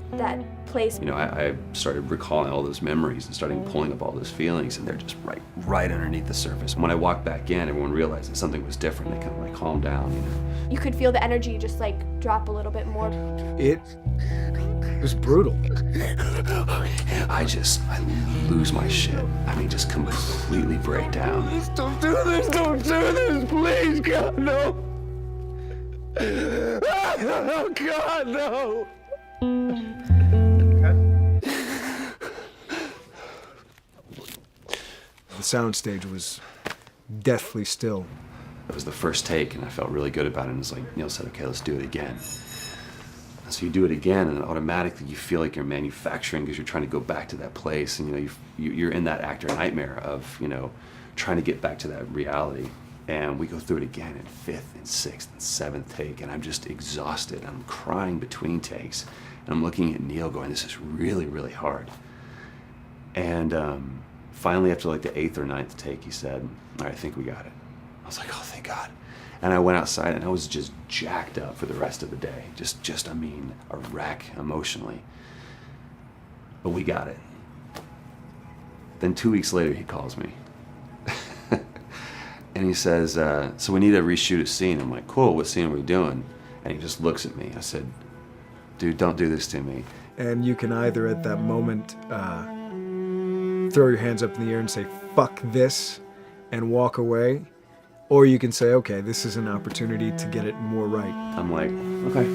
place. I started recalling all those memories and starting pulling up all those feelings, and they're just right underneath the surface. When I walked back in, everyone realized that something was different. They kind of like calmed down, You could feel the energy just like drop a little bit more. It was brutal. I lose my shit. I mean, just completely break down. Don't do this, please, God, no. Oh, God, no! The soundstage was deathly still. It was the first take, and I felt really good about it. And it's like Neil said, okay, let's do it again. And so you do it again, and automatically you feel like you're manufacturing because you're trying to go back to that place, and you're in that actor nightmare of trying to get back to that reality. And we go through it again in 5th and 6th and 7th take, and I'm just exhausted. I'm crying between takes, and I'm looking at Neil going, this is really, really hard. And finally, after like the 8th or 9th take, he said, all right, I think we got it. I was like, oh, thank God. And I went outside, and I was just jacked up for the rest of the day. Just a wreck emotionally. But we got it. Then 2 weeks later, he calls me. And he says, so we need to reshoot a scene. I'm like, cool, what scene are we doing? And he just looks at me. I said, dude, don't do this to me. And you can either at that moment throw your hands up in the air and say, fuck this, and walk away. Or you can say, okay, this is an opportunity to get it more right. I'm like, okay,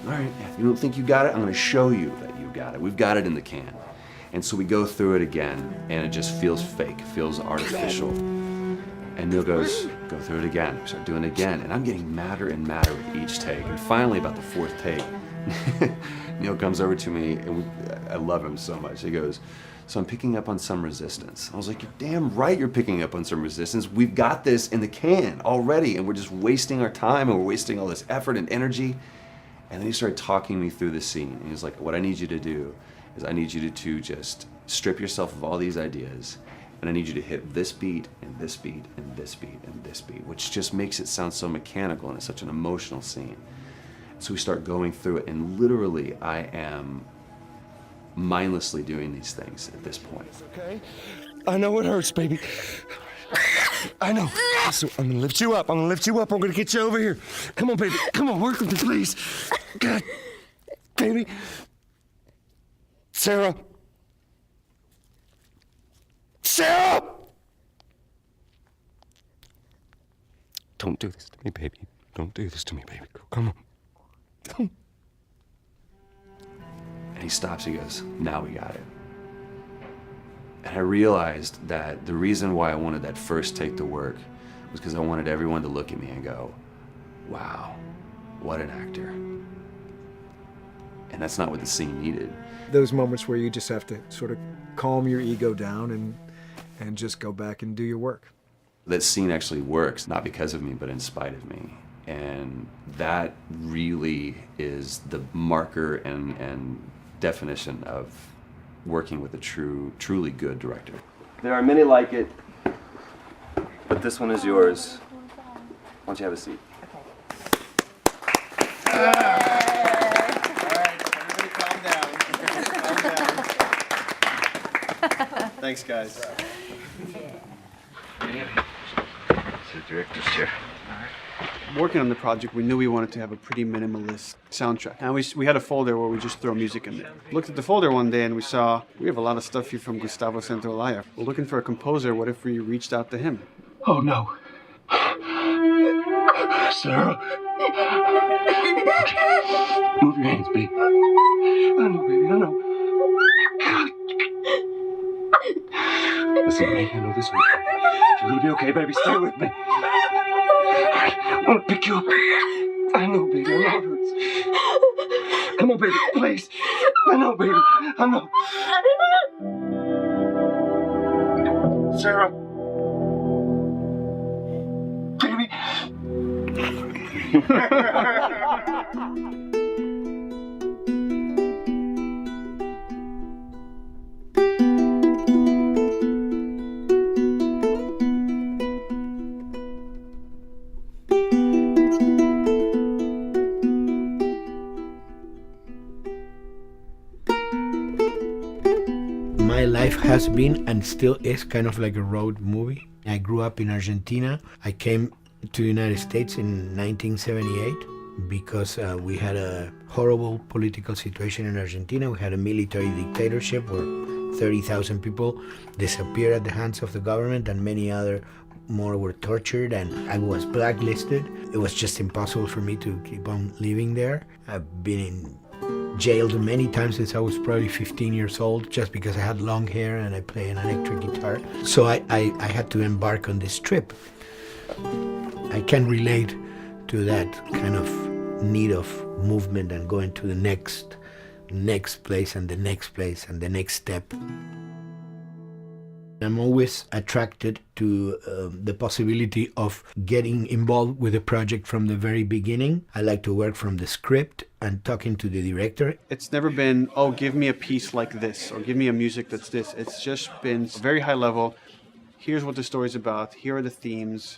all right. If you don't think you got it, I'm gonna show you that you got it. We've got it in the can. And so we go through it again, and it just feels fake, feels artificial. And Neil goes, go through it again. We start doing it again, and I'm getting madder and madder with each take. And finally, about the fourth take, Neil comes over to me, and I love him so much. He goes, so I'm picking up on some resistance. I was like, you're damn right you're picking up on some resistance. We've got this in the can already, and we're just wasting our time, and we're wasting all this effort and energy. And then he started talking me through the scene. And he was like, what I need you to do is I need you to just strip yourself of all these ideas, and I need you to hit this beat, and this beat, and this beat, and this beat, which just makes it sound so mechanical, and it's such an emotional scene. So we start going through it, and literally I am mindlessly doing these things at this point. Okay? I know it hurts, baby. I know. So I'm gonna lift you up. I'm gonna lift you up. I'm gonna get you over here. Come on, baby. Come on, work with me, please. God, baby. Sarah. Sarah! Don't do this to me, baby. Don't do this to me, baby. Come on. And he stops, he goes, now we got it. And I realized that the reason why I wanted that first take to work was because I wanted everyone to look at me and go, wow, what an actor. And that's not what the scene needed. Those moments where you just have to sort of calm your ego down and just go back and do your work. That scene actually works, not because of me, but in spite of me. And that really is the marker and definition of working with a truly good director. There are many like it, but this one is yours. Why don't you have a seat? Thanks, guys. It's the director's chair. Working on the project, we knew we wanted to have a pretty minimalist soundtrack. And we had a folder where we just throw music in there. Looked at the folder one day and we saw, we have a lot of stuff here from Gustavo Santaolalla. We're looking for a composer. What if we reached out to him? Oh, no. Sarah. Move your hands, baby. I know, baby, I know. Listen to me, I know this one. You're gonna be okay, baby. Stay with me. I want to pick you up. I know, baby. I know it hurts. Come on, baby. Please. I know, baby. I know. Sarah. Baby. My life has been and still is kind of like a road movie. I grew up in Argentina. I came to the United States in 1978 because we had a horrible political situation in Argentina. We had a military dictatorship where 30,000 people disappeared at the hands of the government and many other more were tortured, and I was blacklisted. It was just impossible for me to keep on living there. I've been jailed many times since I was probably 15 years old just because I had long hair and I play an electric guitar. So I had to embark on this trip. I can relate to that kind of need of movement and going to the next place and the next place and the next step. I'm always attracted to the possibility of getting involved with a project from the very beginning. I like to work from the script and talking to the director. It's never been, oh, give me a piece like this or give me a music that's this. It's just been very high level. Here's what the story's about. Here are the themes.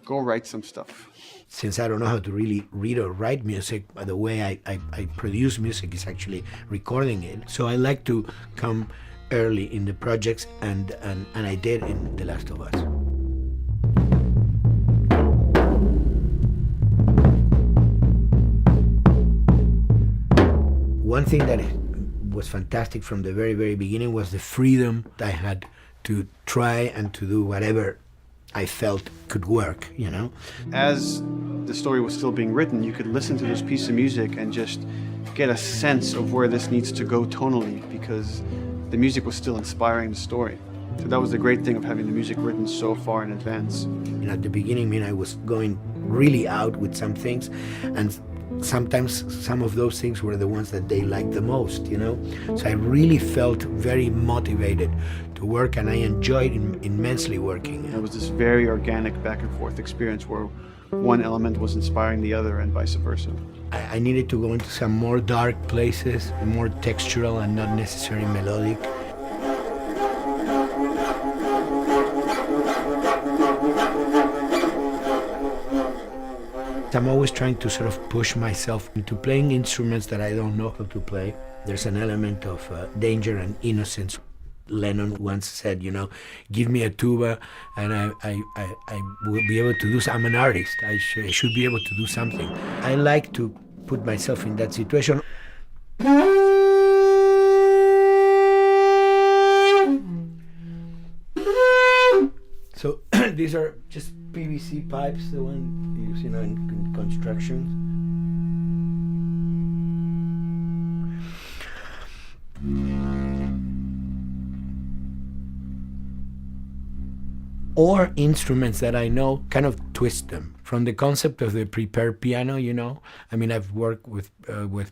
Go write some stuff. Since I don't know how to really read or write music, the way I produce music is actually recording it. So I like to come early in the projects, and I did in The Last of Us. One thing that was fantastic from the very, very beginning was the freedom I had to try and to do whatever I felt could work, you know? As the story was still being written, you could listen to this piece of music and just get a sense of where this needs to go tonally, because the music was still inspiring the story. So that was the great thing of having the music written so far in advance. You know, at the beginning, I was going really out with some things, and sometimes some of those things were the ones that they liked the most, you know? So I really felt very motivated to work, and I enjoyed immensely working. It was this very organic back and forth experience where one element was inspiring the other and vice versa. I needed to go into some more dark places, more textural and not necessarily melodic. I'm always trying to sort of push myself into playing instruments that I don't know how to play. There's an element of danger and innocence. Lennon once said, you know, give me a tuba and I will be able to do I'm an artist. I should be able to do something. I like to put myself in that situation. So these are just PVC pipes, the one you use, you know, in construction. Or instruments that I know, kind of twist them. From the concept of the prepared piano, you know, I mean, I've worked with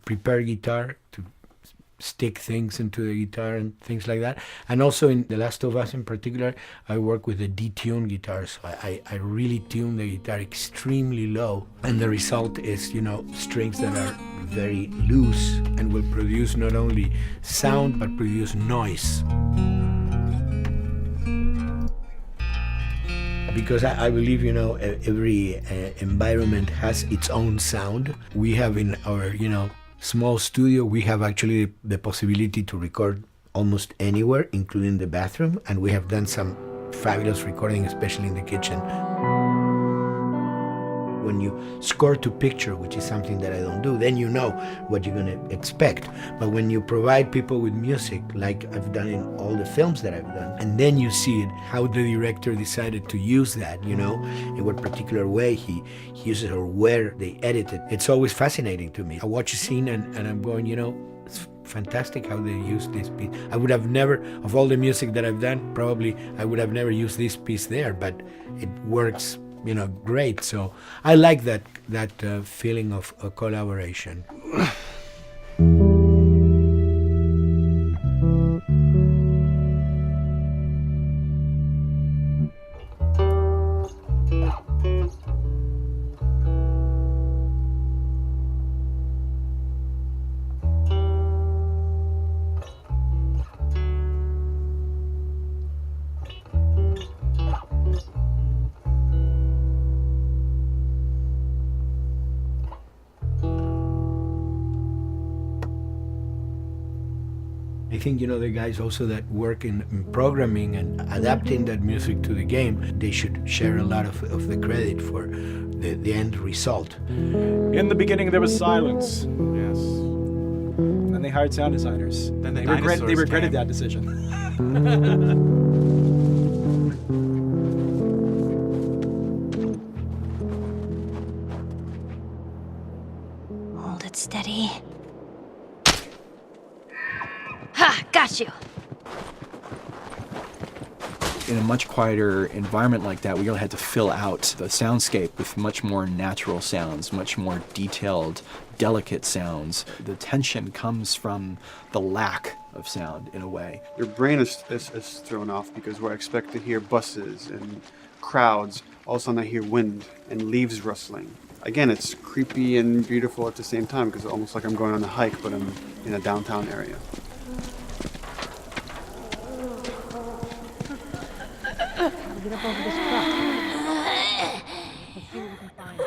prepared guitar to stick things into the guitar and things like that. And also in The Last of Us in particular, I work with a detuned guitar. So I really tune the guitar extremely low. And the result is, you know, strings that are very loose and will produce not only sound, but produce noise. Because I believe, you know, every environment has its own sound. We have in our, you know, small studio, we have actually the possibility to record almost anywhere, including the bathroom, and we have done some fabulous recording, especially in the kitchen. When you score to picture, which is something that I don't do, then you know what you're going to expect. But when you provide people with music, like I've done in all the films that I've done, and then you see it, how the director decided to use that, you know, in what particular way he uses it or where they edit it, it's always fascinating to me. I watch a scene and I'm going, you know, it's fantastic how they use this piece. I would have never, of all the music that I've done, probably I would have never used this piece there, but it works, you know, great. So I like that feeling of collaboration. I think, you know, the guys also that work in programming and adapting that music to the game, they should share a lot of the credit for the end result. In the beginning, there was silence. Yes. Then they hired sound designers. Then they regretted that decision. Hold it steady. Ha! Got you! In a much quieter environment like that, we really had to fill out the soundscape with much more natural sounds, much more detailed, delicate sounds. The tension comes from the lack of sound, in a way. Your brain is thrown off because where I expect to hear buses and crowds, all of a sudden I hear wind and leaves rustling. Again, it's creepy and beautiful at the same time because it's almost like I'm going on a hike, but I'm in a downtown area. Get up over this truck. Let's see what we can find.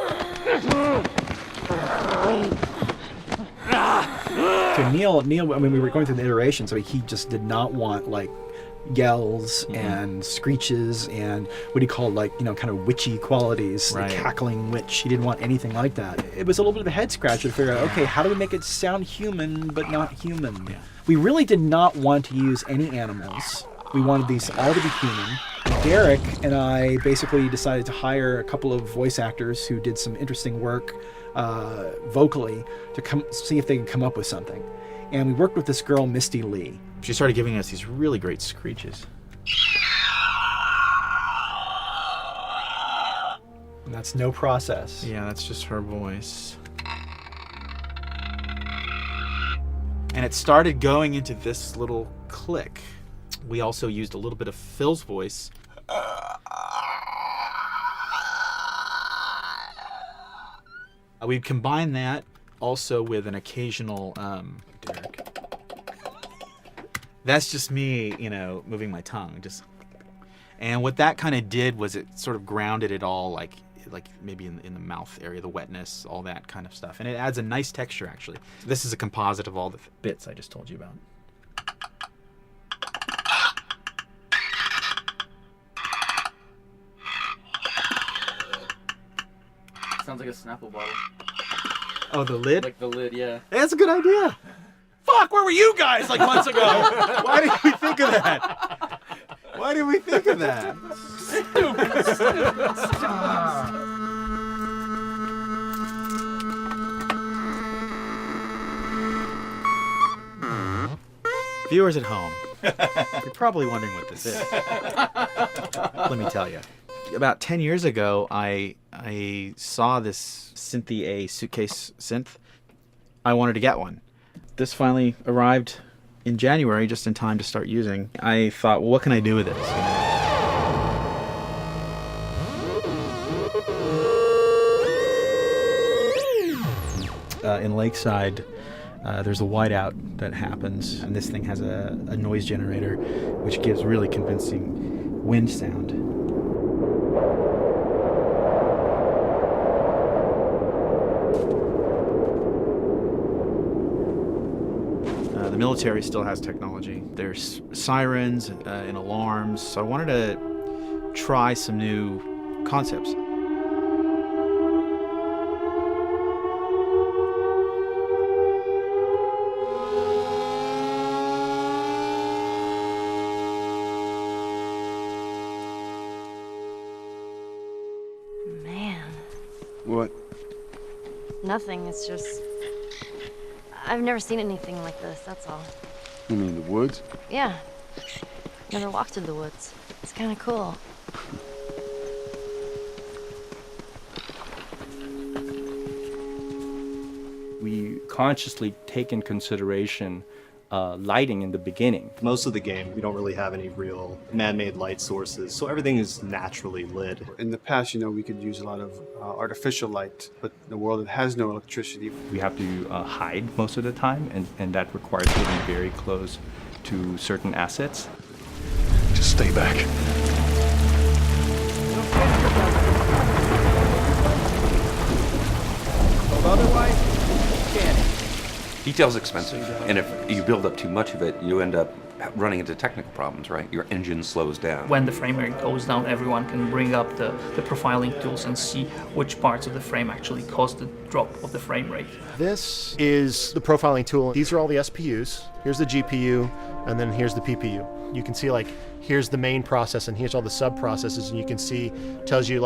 To Neil, I mean, we were going through the iterations, so he just did not want, like, yells and screeches and what he called kind of witchy qualities, the cackling witch. He didn't want anything like that. It was a little bit of a head scratcher to figure out, okay, how do we make it sound human but not human? Yeah. We really did not want to use any animals. We wanted these all to be human. Derek and I basically decided to hire a couple of voice actors who did some interesting work vocally to see if they could come up with something. And we worked with this girl, Misty Lee. She started giving us these really great screeches. And that's no process. Yeah, that's just her voice. And it started going into this little click. We also used a little bit of Phil's voice. We'd combine that also with an occasional, Derek. That's just me, moving my tongue. And what that kind of did was it sort of grounded it all, like maybe in the mouth area, the wetness, all that kind of stuff. And it adds a nice texture, actually. This is a composite of all the bits I just told you about. Sounds like a Snapple bottle. Oh, the lid? Like the lid, yeah. That's a good idea. Fuck, where were you guys months ago? Why did we think of that? Why did we think of that? Viewers at home, you're probably wondering what this is. Let me tell you. About 10 years ago, I saw this Synthy A suitcase synth. I wanted to get one. This finally arrived in January, just in time to start using. I thought, well, what can I do with this? In Lakeside, there's a whiteout that happens, and this thing has a noise generator, which gives really convincing wind sound. The military still has technology. There's sirens and alarms, so I wanted to try some new concepts. Man. What? Nothing, it's just... I've never seen anything like this, that's all. You mean the woods? Yeah. Never walked in the woods. It's kind of cool. We consciously take in consideration lighting in the beginning. Most of the game, we don't really have any real man-made light sources, so everything is naturally lit. In the past, we could use a lot of artificial light, but in a world that has no electricity. We have to hide most of the time, and that requires getting very close to certain assets. Just stay back. Otherwise, you can't. Detail's expensive, and if you build up too much of it, you end up running into technical problems, right? Your engine slows down. When the frame rate goes down, everyone can bring up the profiling tools and see which parts of the frame actually cause the drop of the frame rate. This is the profiling tool. These are all the SPUs. Here's the GPU, and then here's the PPU. You can see here's the main process and here's all the sub-processes, and you can see, tells you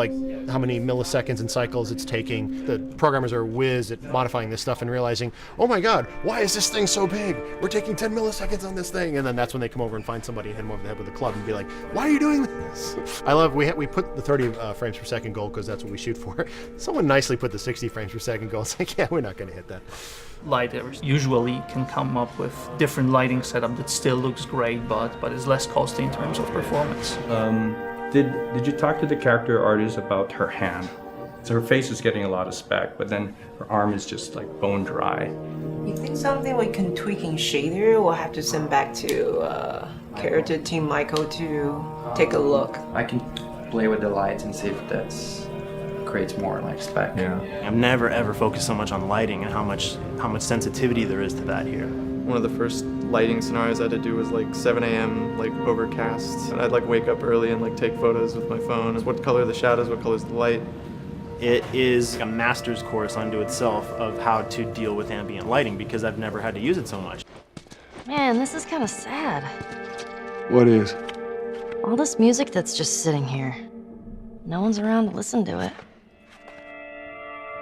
how many milliseconds and cycles it's taking. The programmers are whiz at modifying this stuff and realizing, oh my God, why is this thing so big? We're taking 10 milliseconds on this thing. And then that's when they come over and find somebody and hit them over the head with a club and be like, why are you doing this? I love, we put the 30 frames per second goal because that's what we shoot for. Someone nicely put the 60 frames per second goal. It's like, yeah, we're not gonna hit that. Lighters usually can come up with different lighting setup that still looks great, but is less costly in terms of performance. Did you talk to the character artist about her hand? So her face is getting a lot of spec, but then her arm is just bone dry. You think something we can tweak in shader? We'll have to send back to character team Michael to take a look. I can play with the lights and see if that's creates more spec. Yeah. I've never ever focused so much on lighting and how much sensitivity there is to that here. One of the first lighting scenarios I had to do was like 7 a.m. like overcast. And I'd like wake up early and like take photos with my phone. What color are the shadows, what color is the light? It is a master's course unto itself of how to deal with ambient lighting because I've never had to use it so much. Man, this is kind of sad. What is? All this music that's just sitting here. No one's around to listen to it.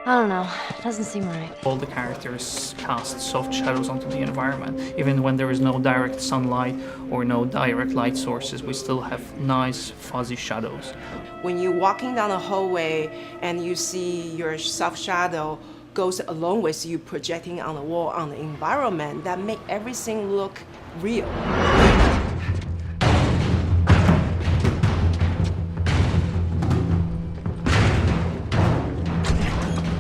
I don't know, it doesn't seem right. All the characters cast soft shadows onto the environment. Even when there is no direct sunlight or no direct light sources, we still have nice fuzzy shadows. When you're walking down the hallway and you see your soft shadow goes along with you projecting on the wall on the environment, that make everything look real.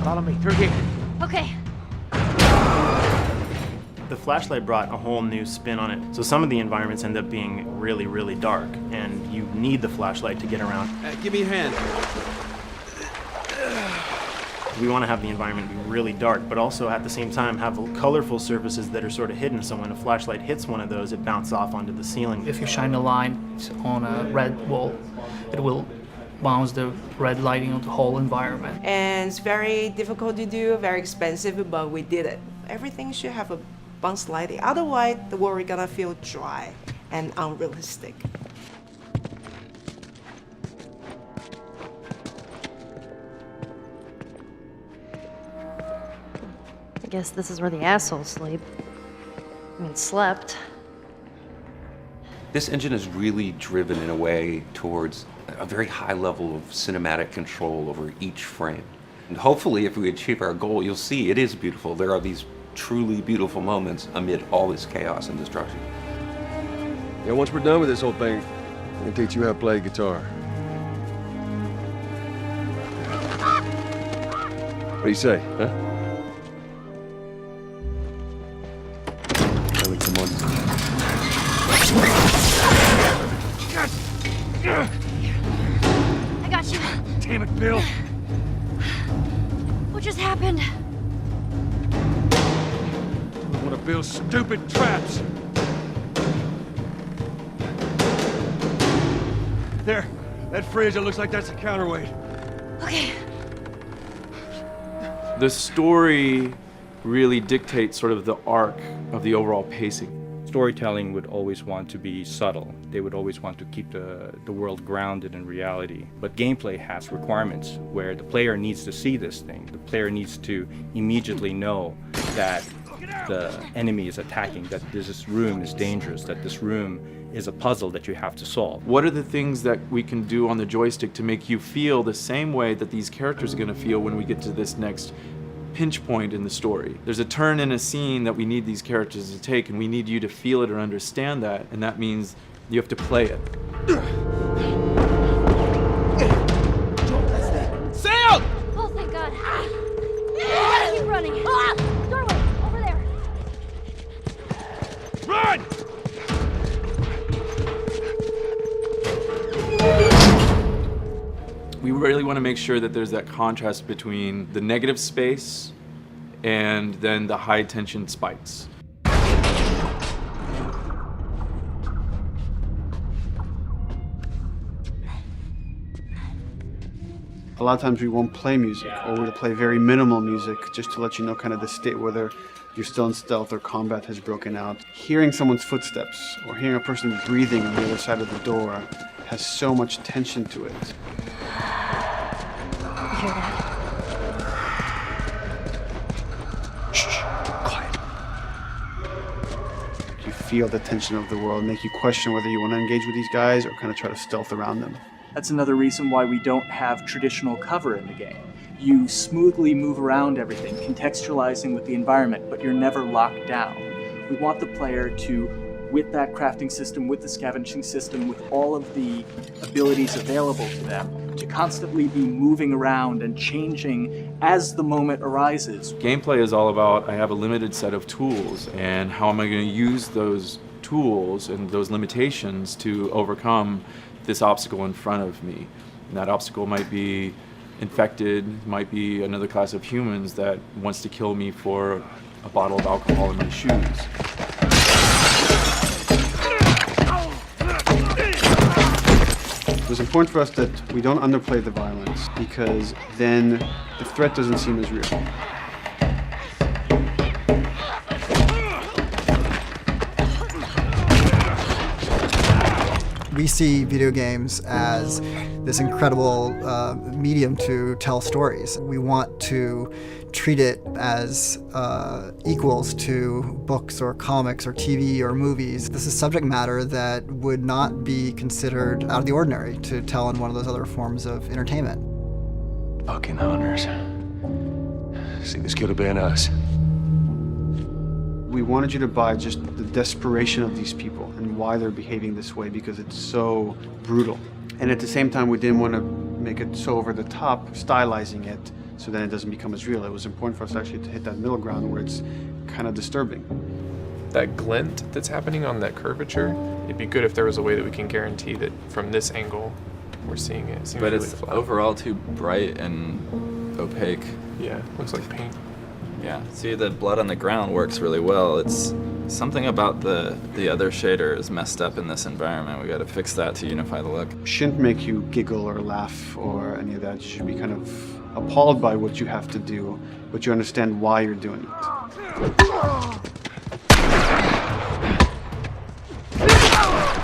Follow me through here. Okay. The flashlight brought a whole new spin on it. So some of the environments end up being really, really dark, and you need the flashlight to get around. Give me your hand. We want to have the environment be really dark, but also at the same time have colorful surfaces that are sort of hidden, so when a flashlight hits one of those, it bounces off onto the ceiling. If you shine a light on a red wall, it will bounce the red lighting on the whole environment. And it's very difficult to do, very expensive, but we did it. Everything should have a bounce lighting, otherwise the world is gonna feel dry and unrealistic. I guess this is where the assholes sleep. I mean, slept. This engine is really driven in a way towards a very high level of cinematic control over each frame. And hopefully, if we achieve our goal, you'll see it is beautiful. There are these truly beautiful moments amid all this chaos and destruction. Yeah, once we're done with this whole thing, I'm gonna teach you how to play guitar. What do you say, huh? Ellie, come on. I got you. Damn it, Bill. What just happened? One of Bill's stupid traps. There, that fridge, it looks like that's a counterweight. Okay. The story really dictates sort of the arc of the overall pacing. Storytelling would always want to be subtle. They would always want to keep the world grounded in reality. But gameplay has requirements where the player needs to see this thing. The player needs to immediately know that the enemy is attacking, that this room is dangerous, that this room is a puzzle that you have to solve. What are the things that we can do on the joystick to make you feel the same way that these characters are going to feel when we get to this next pinch point in the story? There's a turn in a scene that we need these characters to take, and we need you to feel it or understand that, and that means you have to play it. Sail! Oh, thank God. Keep running. Doorway, over there. Run! We really want to make sure that there's that contrast between the negative space and then the high tension spikes. A lot of times we won't play music, or we'll play very minimal music just to let you know kind of the state, whether you're still in stealth or combat has broken out. Hearing someone's footsteps or hearing a person breathing on the other side of the door has so much tension to it. You hear that? Shh, quiet. You feel the tension of the world, make you question whether you want to engage with these guys or kind of try to stealth around them. That's another reason why we don't have traditional cover in the game. You smoothly move around everything, contextualizing with the environment, but you're never locked down. We want the player to, with that crafting system, with the scavenging system, with all of the abilities available to them, to constantly be moving around and changing as the moment arises. Gameplay is all about, I have a limited set of tools, and how am I going to use those tools and those limitations to overcome this obstacle in front of me. And that obstacle might be infected, might be another class of humans that wants to kill me for a bottle of alcohol in my shoes. It was important for us that we don't underplay the violence, because then the threat doesn't seem as real. We see video games as this incredible medium to tell stories. We want to treat it as equals to books or comics or TV or movies. This is subject matter that would not be considered out of the ordinary to tell in one of those other forms of entertainment. Fucking honors. See, this could have been us. We wanted you to buy just the desperation of these people and why they're behaving this way, because it's so brutal. And at the same time, we didn't want to make it so over the top, stylizing it, so then it doesn't become as real. It was important for us actually to hit that middle ground where it's kind of disturbing. That glint that's happening on that curvature, it'd be good if there was a way that we can guarantee that from this angle, we're seeing it. But really it's flat. Overall too bright and opaque. Yeah, looks like paint. Yeah, see, the blood on the ground works really well. It's something about the other shader is messed up in this environment. We got to fix that to unify the look. Shouldn't make you giggle or laugh or any of that. You should be kind of appalled by what you have to do, but you understand why you're doing it.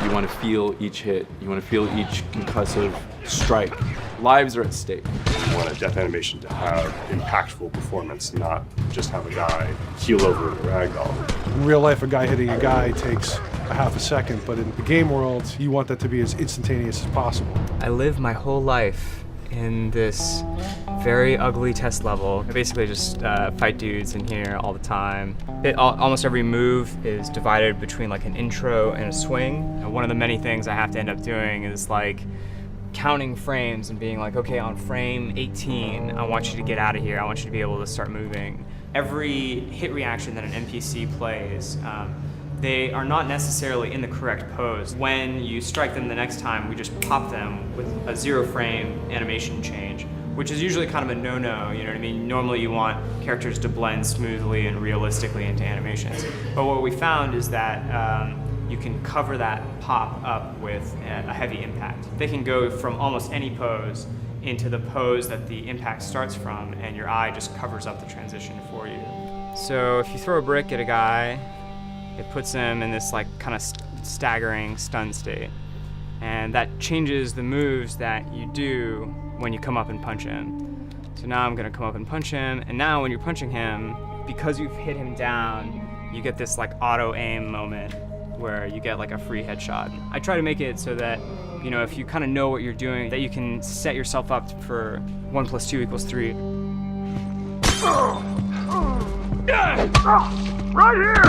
You want to feel each hit. You want to feel each concussive strike. Lives are at stake. You want a death animation to have impactful performance, not just have a guy keel over in a ragdoll. In real life, a guy hitting a guy takes a half a second, but in the game world, you want that to be as instantaneous as possible. I lived my whole life in this very ugly test level. I basically just fight dudes in here all the time. Almost every move is divided between like an intro and a swing. And one of the many things I have to end up doing is like counting frames and being like, okay, on frame 18, I want you to get out of here. I want you to be able to start moving. Every hit reaction that an NPC plays, they are not necessarily in the correct pose. When you strike them the next time, we just pop them with a 0 frame animation change, which is usually kind of a no-no, you know what I mean? Normally you want characters to blend smoothly and realistically into animations. But what we found is that you can cover that pop up with a heavy impact. They can go from almost any pose into the pose that the impact starts from, and your eye just covers up the transition for you. So if you throw a brick at a guy, it puts him in this like kind of staggering stun state. And that changes the moves that you do when you come up and punch him. So now I'm gonna come up and punch him, and now when you're punching him, because you've hit him down, you get this like auto aim moment where you get like a free headshot. I try to make it so that, you know, if you kind of know what you're doing, that you can set yourself up for 1 + 2 = 3. Right here!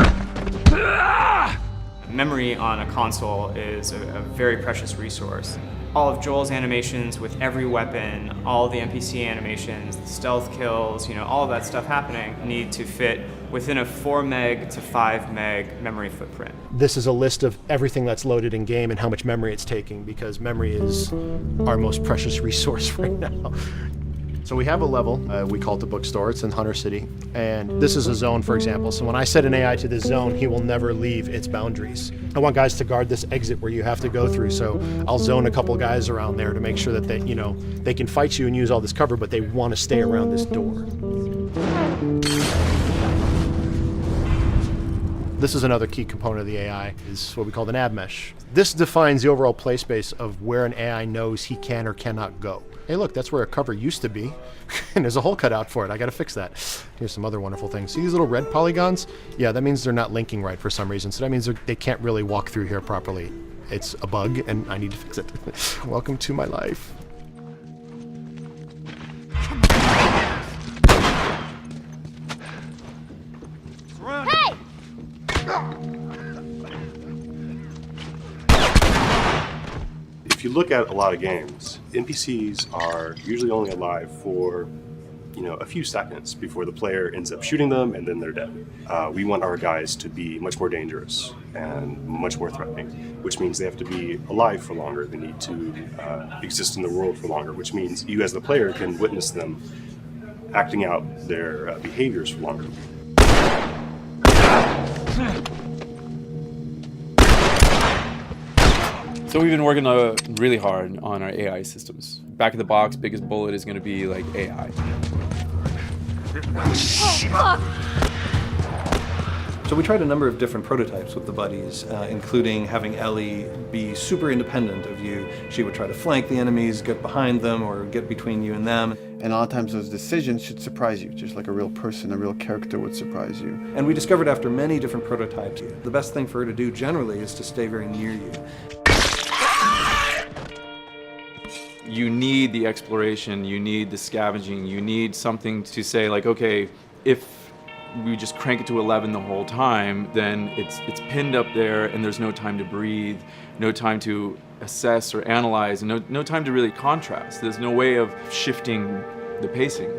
Memory on a console is a very precious resource. All of Joel's animations with every weapon, all the NPC animations, the stealth kills, you know, all of that stuff happening need to fit within a 4 meg to 5 meg memory footprint. This is a list of everything that's loaded in game and how much memory it's taking, because memory is our most precious resource right now. So we have a level, we call it the bookstore, it's in Hunter City, and this is a zone, for example. So when I set an AI to this zone, he will never leave its boundaries. I want guys to guard this exit where you have to go through, so I'll zone a couple guys around there to make sure that they, you know, they can fight you and use all this cover, but they want to stay around this door. This is another key component of the AI, is what we call the nav mesh. This defines the overall play space of where an AI knows he can or cannot go. Hey look, that's where a cover used to be, and there's a hole cut out for it. I gotta fix that. Here's some other wonderful things. See these little red polygons? Yeah, that means they're not linking right for some reason, so that means they can't really walk through here properly. It's a bug, and I need to fix it. Welcome to my life. Hey! If you look at a lot of games, NPCs are usually only alive for, you know, a few seconds before the player ends up shooting them and then they're dead. We want our guys to be much more dangerous and much more threatening, which means they have to be alive for longer. They need to exist in the world for longer, which means you as the player can witness them acting out their behaviors for longer. So we've been working really hard on our AI systems. Back of the box, biggest bullet is going to be like AI. So we tried a number of different prototypes with the buddies, including having Ellie be super independent of you. She would try to flank the enemies, get behind them, or get between you and them. And a lot of times those decisions should surprise you, just like a real person, a real character would surprise you. And we discovered after many different prototypes, the best thing for her to do generally is to stay very near you. You need the exploration, you need the scavenging, you need something to say like, okay, if we just crank it to 11 the whole time, then it's pinned up there and there's no time to breathe, no time to assess or analyze, and no time to really contrast. There's no way of shifting the pacing.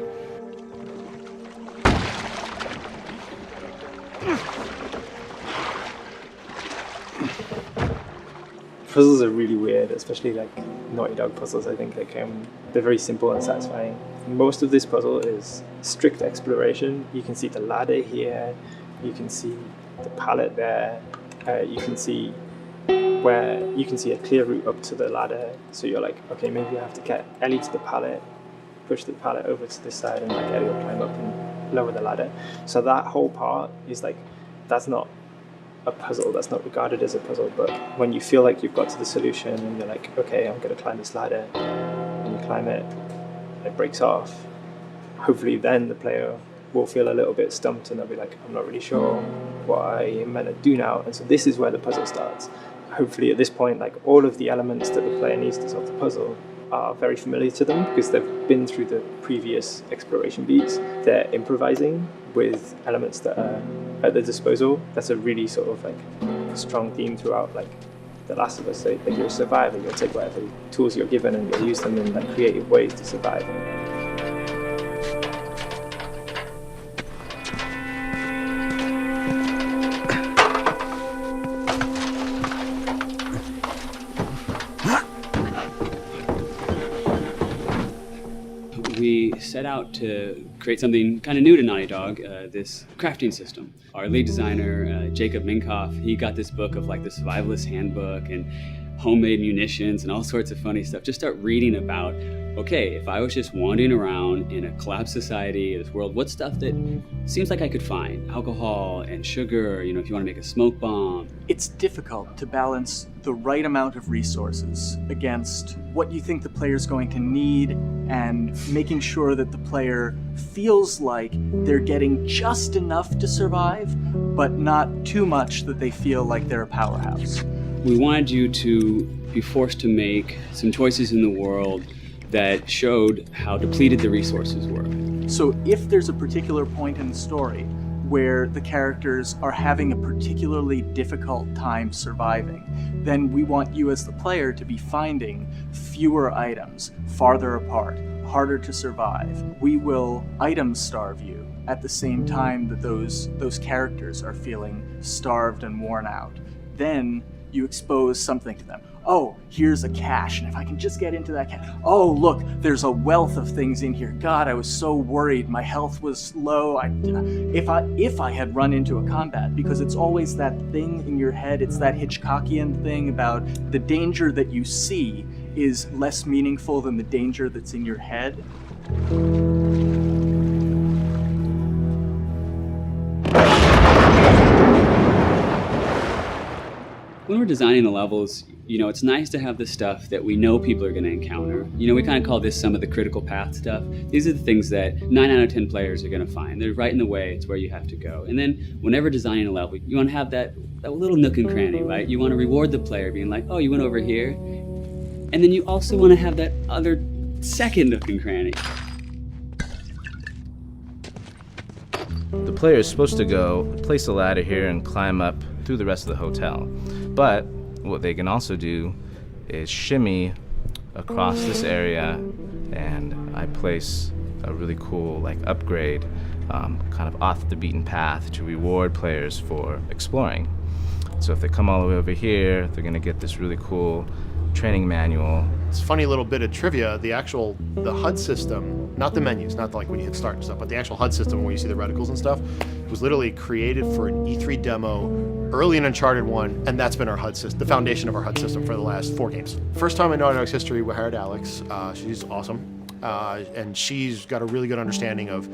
Puzzles are really weird, especially like Naughty Dog puzzles. I think they're very simple and satisfying. Most of this puzzle is strict exploration. You can see the ladder here, you can see the pallet there, you can see a clear route up to the ladder. So you're like, okay, maybe I have to get Ellie to the pallet, push the pallet over to this side, and like Ellie will climb up and lower the ladder. So that whole part is like, that's not a puzzle, that's not regarded as a puzzle, but when you feel like you've got to the solution and you're like, okay, I'm going to climb this ladder, and you climb it, it breaks off, hopefully then the player will feel a little bit stumped and they'll be like, I'm not really sure what I am meant to do now. And so this is where the puzzle starts. Hopefully at this point, like all of the elements that the player needs to solve the puzzle are very familiar to them because they've been through the previous exploration beats. They're improvising with elements that are at their disposal. That's a really sort of like strong theme throughout like The Last of Us. So like you're a survivor, you'll take whatever tools you're given and you'll use them in like creative ways to survive. We set out to create something kind of new to Naughty Dog, this crafting system. Our lead designer, Jacob Minkoff, he got this book of like the survivalist handbook and homemade munitions and all sorts of funny stuff. Just start reading about, okay, if I was just wandering around in a collapsed society, this world, what stuff that seems like I could find? Alcohol and sugar, you know, if you want to make a smoke bomb. It's difficult to balance the right amount of resources against what you think the player's going to need and making sure that the player feels like they're getting just enough to survive, but not too much that they feel like they're a powerhouse. We wanted you to be forced to make some choices in the world that showed how depleted the resources were. So if there's a particular point in the story where the characters are having a particularly difficult time surviving, then we want you as the player to be finding fewer items, farther apart, harder to survive. We will item starve you at the same time that those characters are feeling starved and worn out. Then you expose something to them. Oh, here's a cache, and if I can just get into that cache. Oh, look, there's a wealth of things in here. God, I was so worried. My health was low. If I had run into a combat, because it's always that thing in your head, it's that Hitchcockian thing about the danger that you see is less meaningful than the danger that's in your head. When we're designing the levels, you know, it's nice to have the stuff that we know people are going to encounter. You know, we kind of call this some of the critical path stuff. These are the things that 9 out of 10 players are going to find. They're right in the way. It's where you have to go. And then whenever designing a level, you want to have that little nook and cranny, right? You want to reward the player being like, oh, you went over here. And then you also want to have that other second nook and cranny. The player is supposed to go place a ladder here and climb up through the rest of the hotel. But what they can also do is shimmy across this area, and I place a really cool like upgrade kind of off the beaten path to reward players for exploring. So if they come all the way over here, they're going to get this really cool training manual It's a funny little bit of trivia. The HUD system, not the menus, not like when you hit start and stuff, but the actual HUD system where you see the reticles and stuff, was literally created for an E3 demo early in Uncharted 1, and that's been our HUD system, the foundation of our HUD system for the last 4 games. First time in Naughty Dog's history, we hired Alex. She's awesome, and she's got a really good understanding of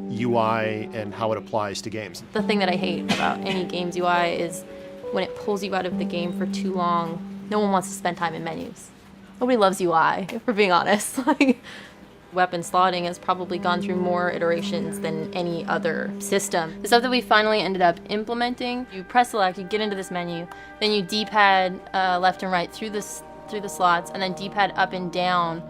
UI and how it applies to games. The thing that I hate about any game's UI is when it pulls you out of the game for too long. No one wants to spend time in menus. Nobody loves UI, if we're being honest. Like, weapon slotting has probably gone through more iterations than any other system. The stuff that we finally ended up implementing, you press select, you get into this menu, then you D-pad left and right through the slots, and then D-pad up and down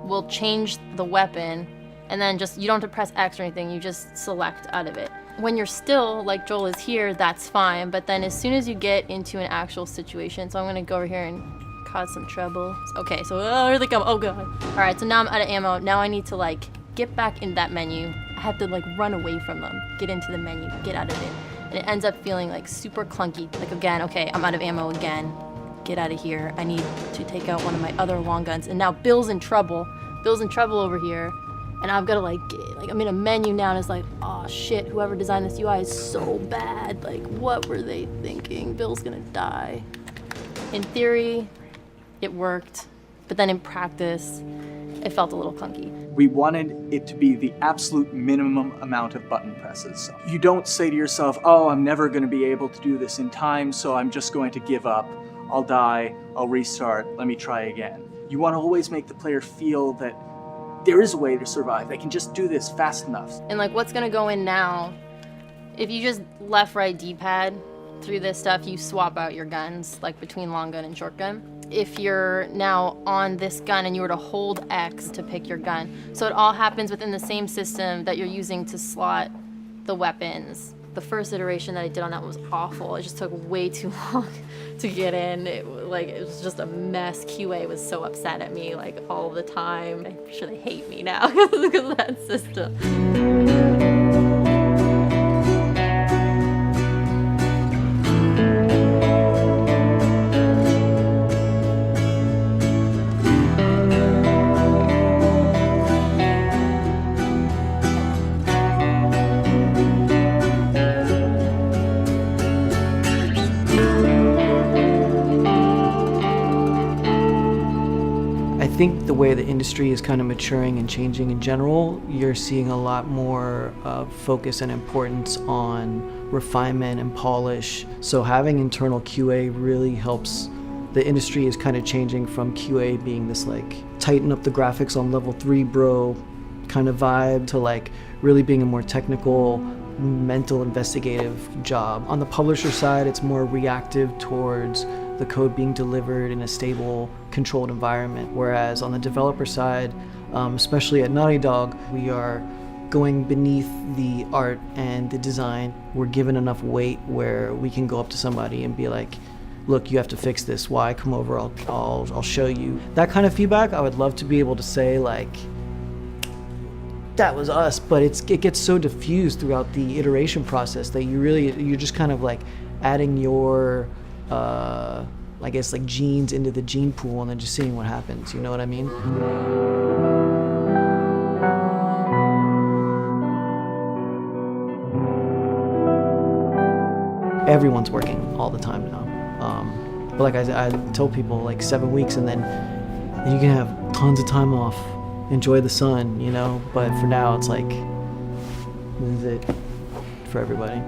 will change the weapon, and then just, you don't have to press X or anything, you just select out of it. When you're still, like Joel is here, that's fine, but then as soon as you get into an actual situation, so I'm gonna go over here and cause some trouble. Okay, so here they come, oh god. All right, so now I'm out of ammo. Now I need to like get back in that menu. I have to like run away from them, get into the menu, get out of it. And it ends up feeling like super clunky. Like again, okay, I'm out of ammo again. Get out of here. I need to take out one of my other long guns. And now Bill's in trouble. Bill's in trouble over here. And I've got to like I'm in a menu now and it's like, oh shit, whoever designed this UI is so bad. Like, what were they thinking? Bill's gonna die. In theory, it worked, but then in practice, it felt a little clunky. We wanted it to be the absolute minimum amount of button presses. You don't say to yourself, oh, I'm never going to be able to do this in time, so I'm just going to give up. I'll die, I'll restart, let me try again. You want to always make the player feel that there is a way to survive. They can just do this fast enough. And like what's gonna go in now, if you just left, right, D-pad through this stuff, you swap out your guns, like between long gun and short gun. If you're now on this gun and you were to hold X to pick your gun. So it all happens within the same system that you're using to slot the weapons. The first iteration that I did on that was awful. It just took way too long to get in. It was just a mess. QA was so upset at me like all the time. I'm sure they hate me now because of that system. I think the way the industry is kind of maturing and changing in general, you're seeing a lot more focus and importance on refinement and polish. So having internal QA really helps. The industry is kind of changing from QA being this like tighten up the graphics on level 3 bro kind of vibe to like really being a more technical, mental, investigative job. On the publisher side, it's more reactive towards the code being delivered in a stable, controlled environment. Whereas on the developer side, especially at Naughty Dog, we are going beneath the art and the design. We're given enough weight where we can go up to somebody and be like, look, you have to fix this. Why? Come over, I'll show you. That kind of feedback, I would love to be able to say like, that was us, but it gets so diffused throughout the iteration process that you're just kind of like adding your I guess like genes into the gene pool and then just seeing what happens, you know what I mean? Everyone's working all the time now. But like I tell people, like 7 weeks and then you can have tons of time off, enjoy the sun, you know? But for now, it's like, this is it for everybody.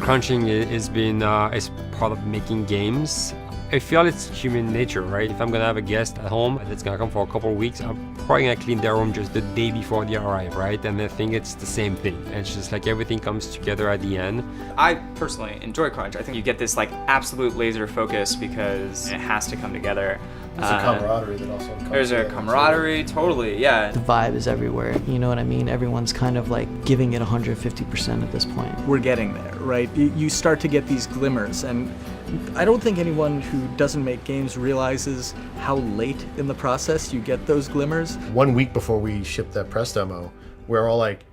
Crunching has been is part of making games. I feel it's human nature, right? If I'm gonna have a guest at home that's gonna come for a couple of weeks, I'm probably gonna clean their room just the day before they arrive, right? And I think it's the same thing. It's just like everything comes together at the end. I personally enjoy Crunch. I think you get this like absolute laser focus because it has to come together. There's a camaraderie that also comes There's a together. camaraderie, totally, yeah. The vibe is everywhere, you know what I mean? Everyone's kind of like giving it 150% at this point. We're getting there, right? You start to get these glimmers, and I don't think anyone who doesn't make games realizes how late in the process you get those glimmers. 1 week before we shipped that press demo, we're all like,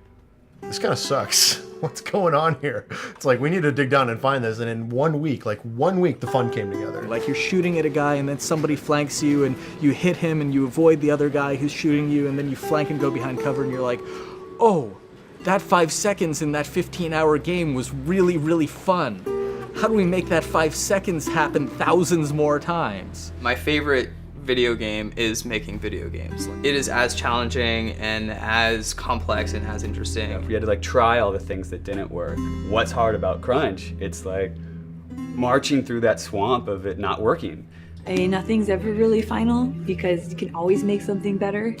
this kind of sucks. What's going on here? It's like, we need to dig down and find this. And in 1 week, the fun came together. Like you're shooting at a guy and then somebody flanks you and you hit him and you avoid the other guy who's shooting you, and then you flank and go behind cover and you're like, oh, that 5 seconds in that 15-hour game was really, really fun. How do we make that 5 seconds happen thousands more times? My favorite video game is making video games. It is as challenging and as complex and as interesting. We had to like try all the things that didn't work. What's hard about Crunch? It's like marching through that swamp of it not working. I mean, nothing's ever really final because you can always make something better.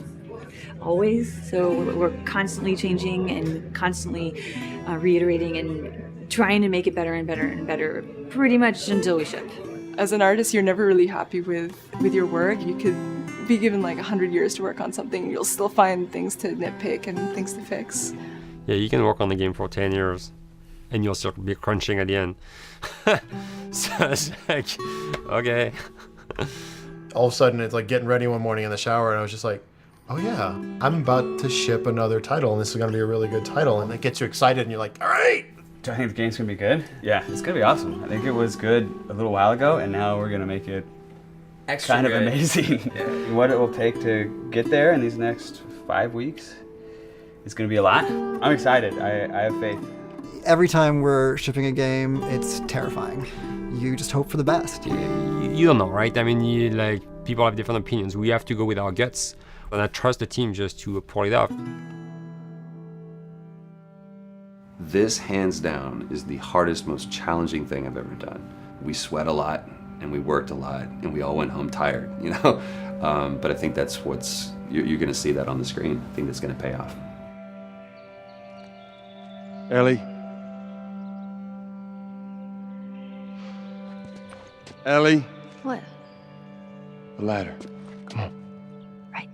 Always. So we're constantly changing and constantly reiterating and trying to make it better and better and better pretty much until we ship. As an artist, you're never really happy with your work. You could be given like 100 years to work on something, you'll still find things to nitpick and things to fix. Yeah, you can work on the game for 10 years and you'll still be crunching at the end. So it's like, okay. All of a sudden, it's like getting ready one morning in the shower, and I was just like, oh yeah, I'm about to ship another title, and this is going to be a really good title, and it gets you excited, and you're like, all right. Do I think the game's gonna be good? Yeah, it's gonna be awesome. I think it was good a little while ago, and now we're gonna make it Extra kind of good. amazing. Yeah. What it will take to get there in these next 5 weeks is gonna be a lot. I'm excited. I have faith. Every time we're shipping a game, it's terrifying. You just hope for the best. You don't know, right? I mean, people have different opinions. We have to go with our guts, and I trust the team just to pull it off. This, hands down, is the hardest, most challenging thing I've ever done. We sweat a lot, and we worked a lot, and we all went home tired, you know? But I think that's you're gonna see that on the screen. I think that's gonna pay off. Ellie? Ellie? What? The ladder. Come on. Right.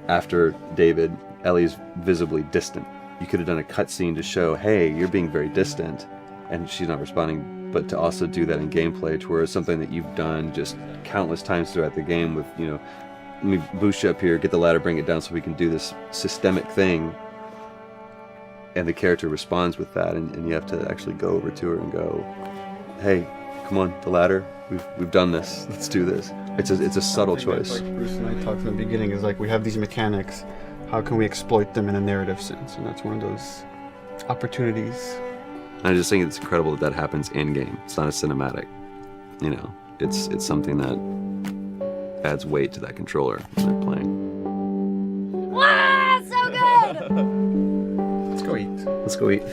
After David, Ellie's visibly distant. You could have done a cutscene to show, hey, you're being very distant, and she's not responding, but to also do that in gameplay, to where it's something that you've done just countless times throughout the game with, let me boost you up here, get the ladder, bring it down so we can do this systemic thing, and the character responds with that, and you have to actually go over to her and go, hey, come on, the ladder, we've done this, let's do this. It's a subtle choice. Like Bruce and I talked in the beginning, is like we have these mechanics, how can we exploit them in a narrative sense? And that's one of those opportunities. I just think it's incredible that happens in-game. It's not a cinematic, it's something that adds weight to that controller when they're playing. Wow, so good! Let's go eat. Let's go eat.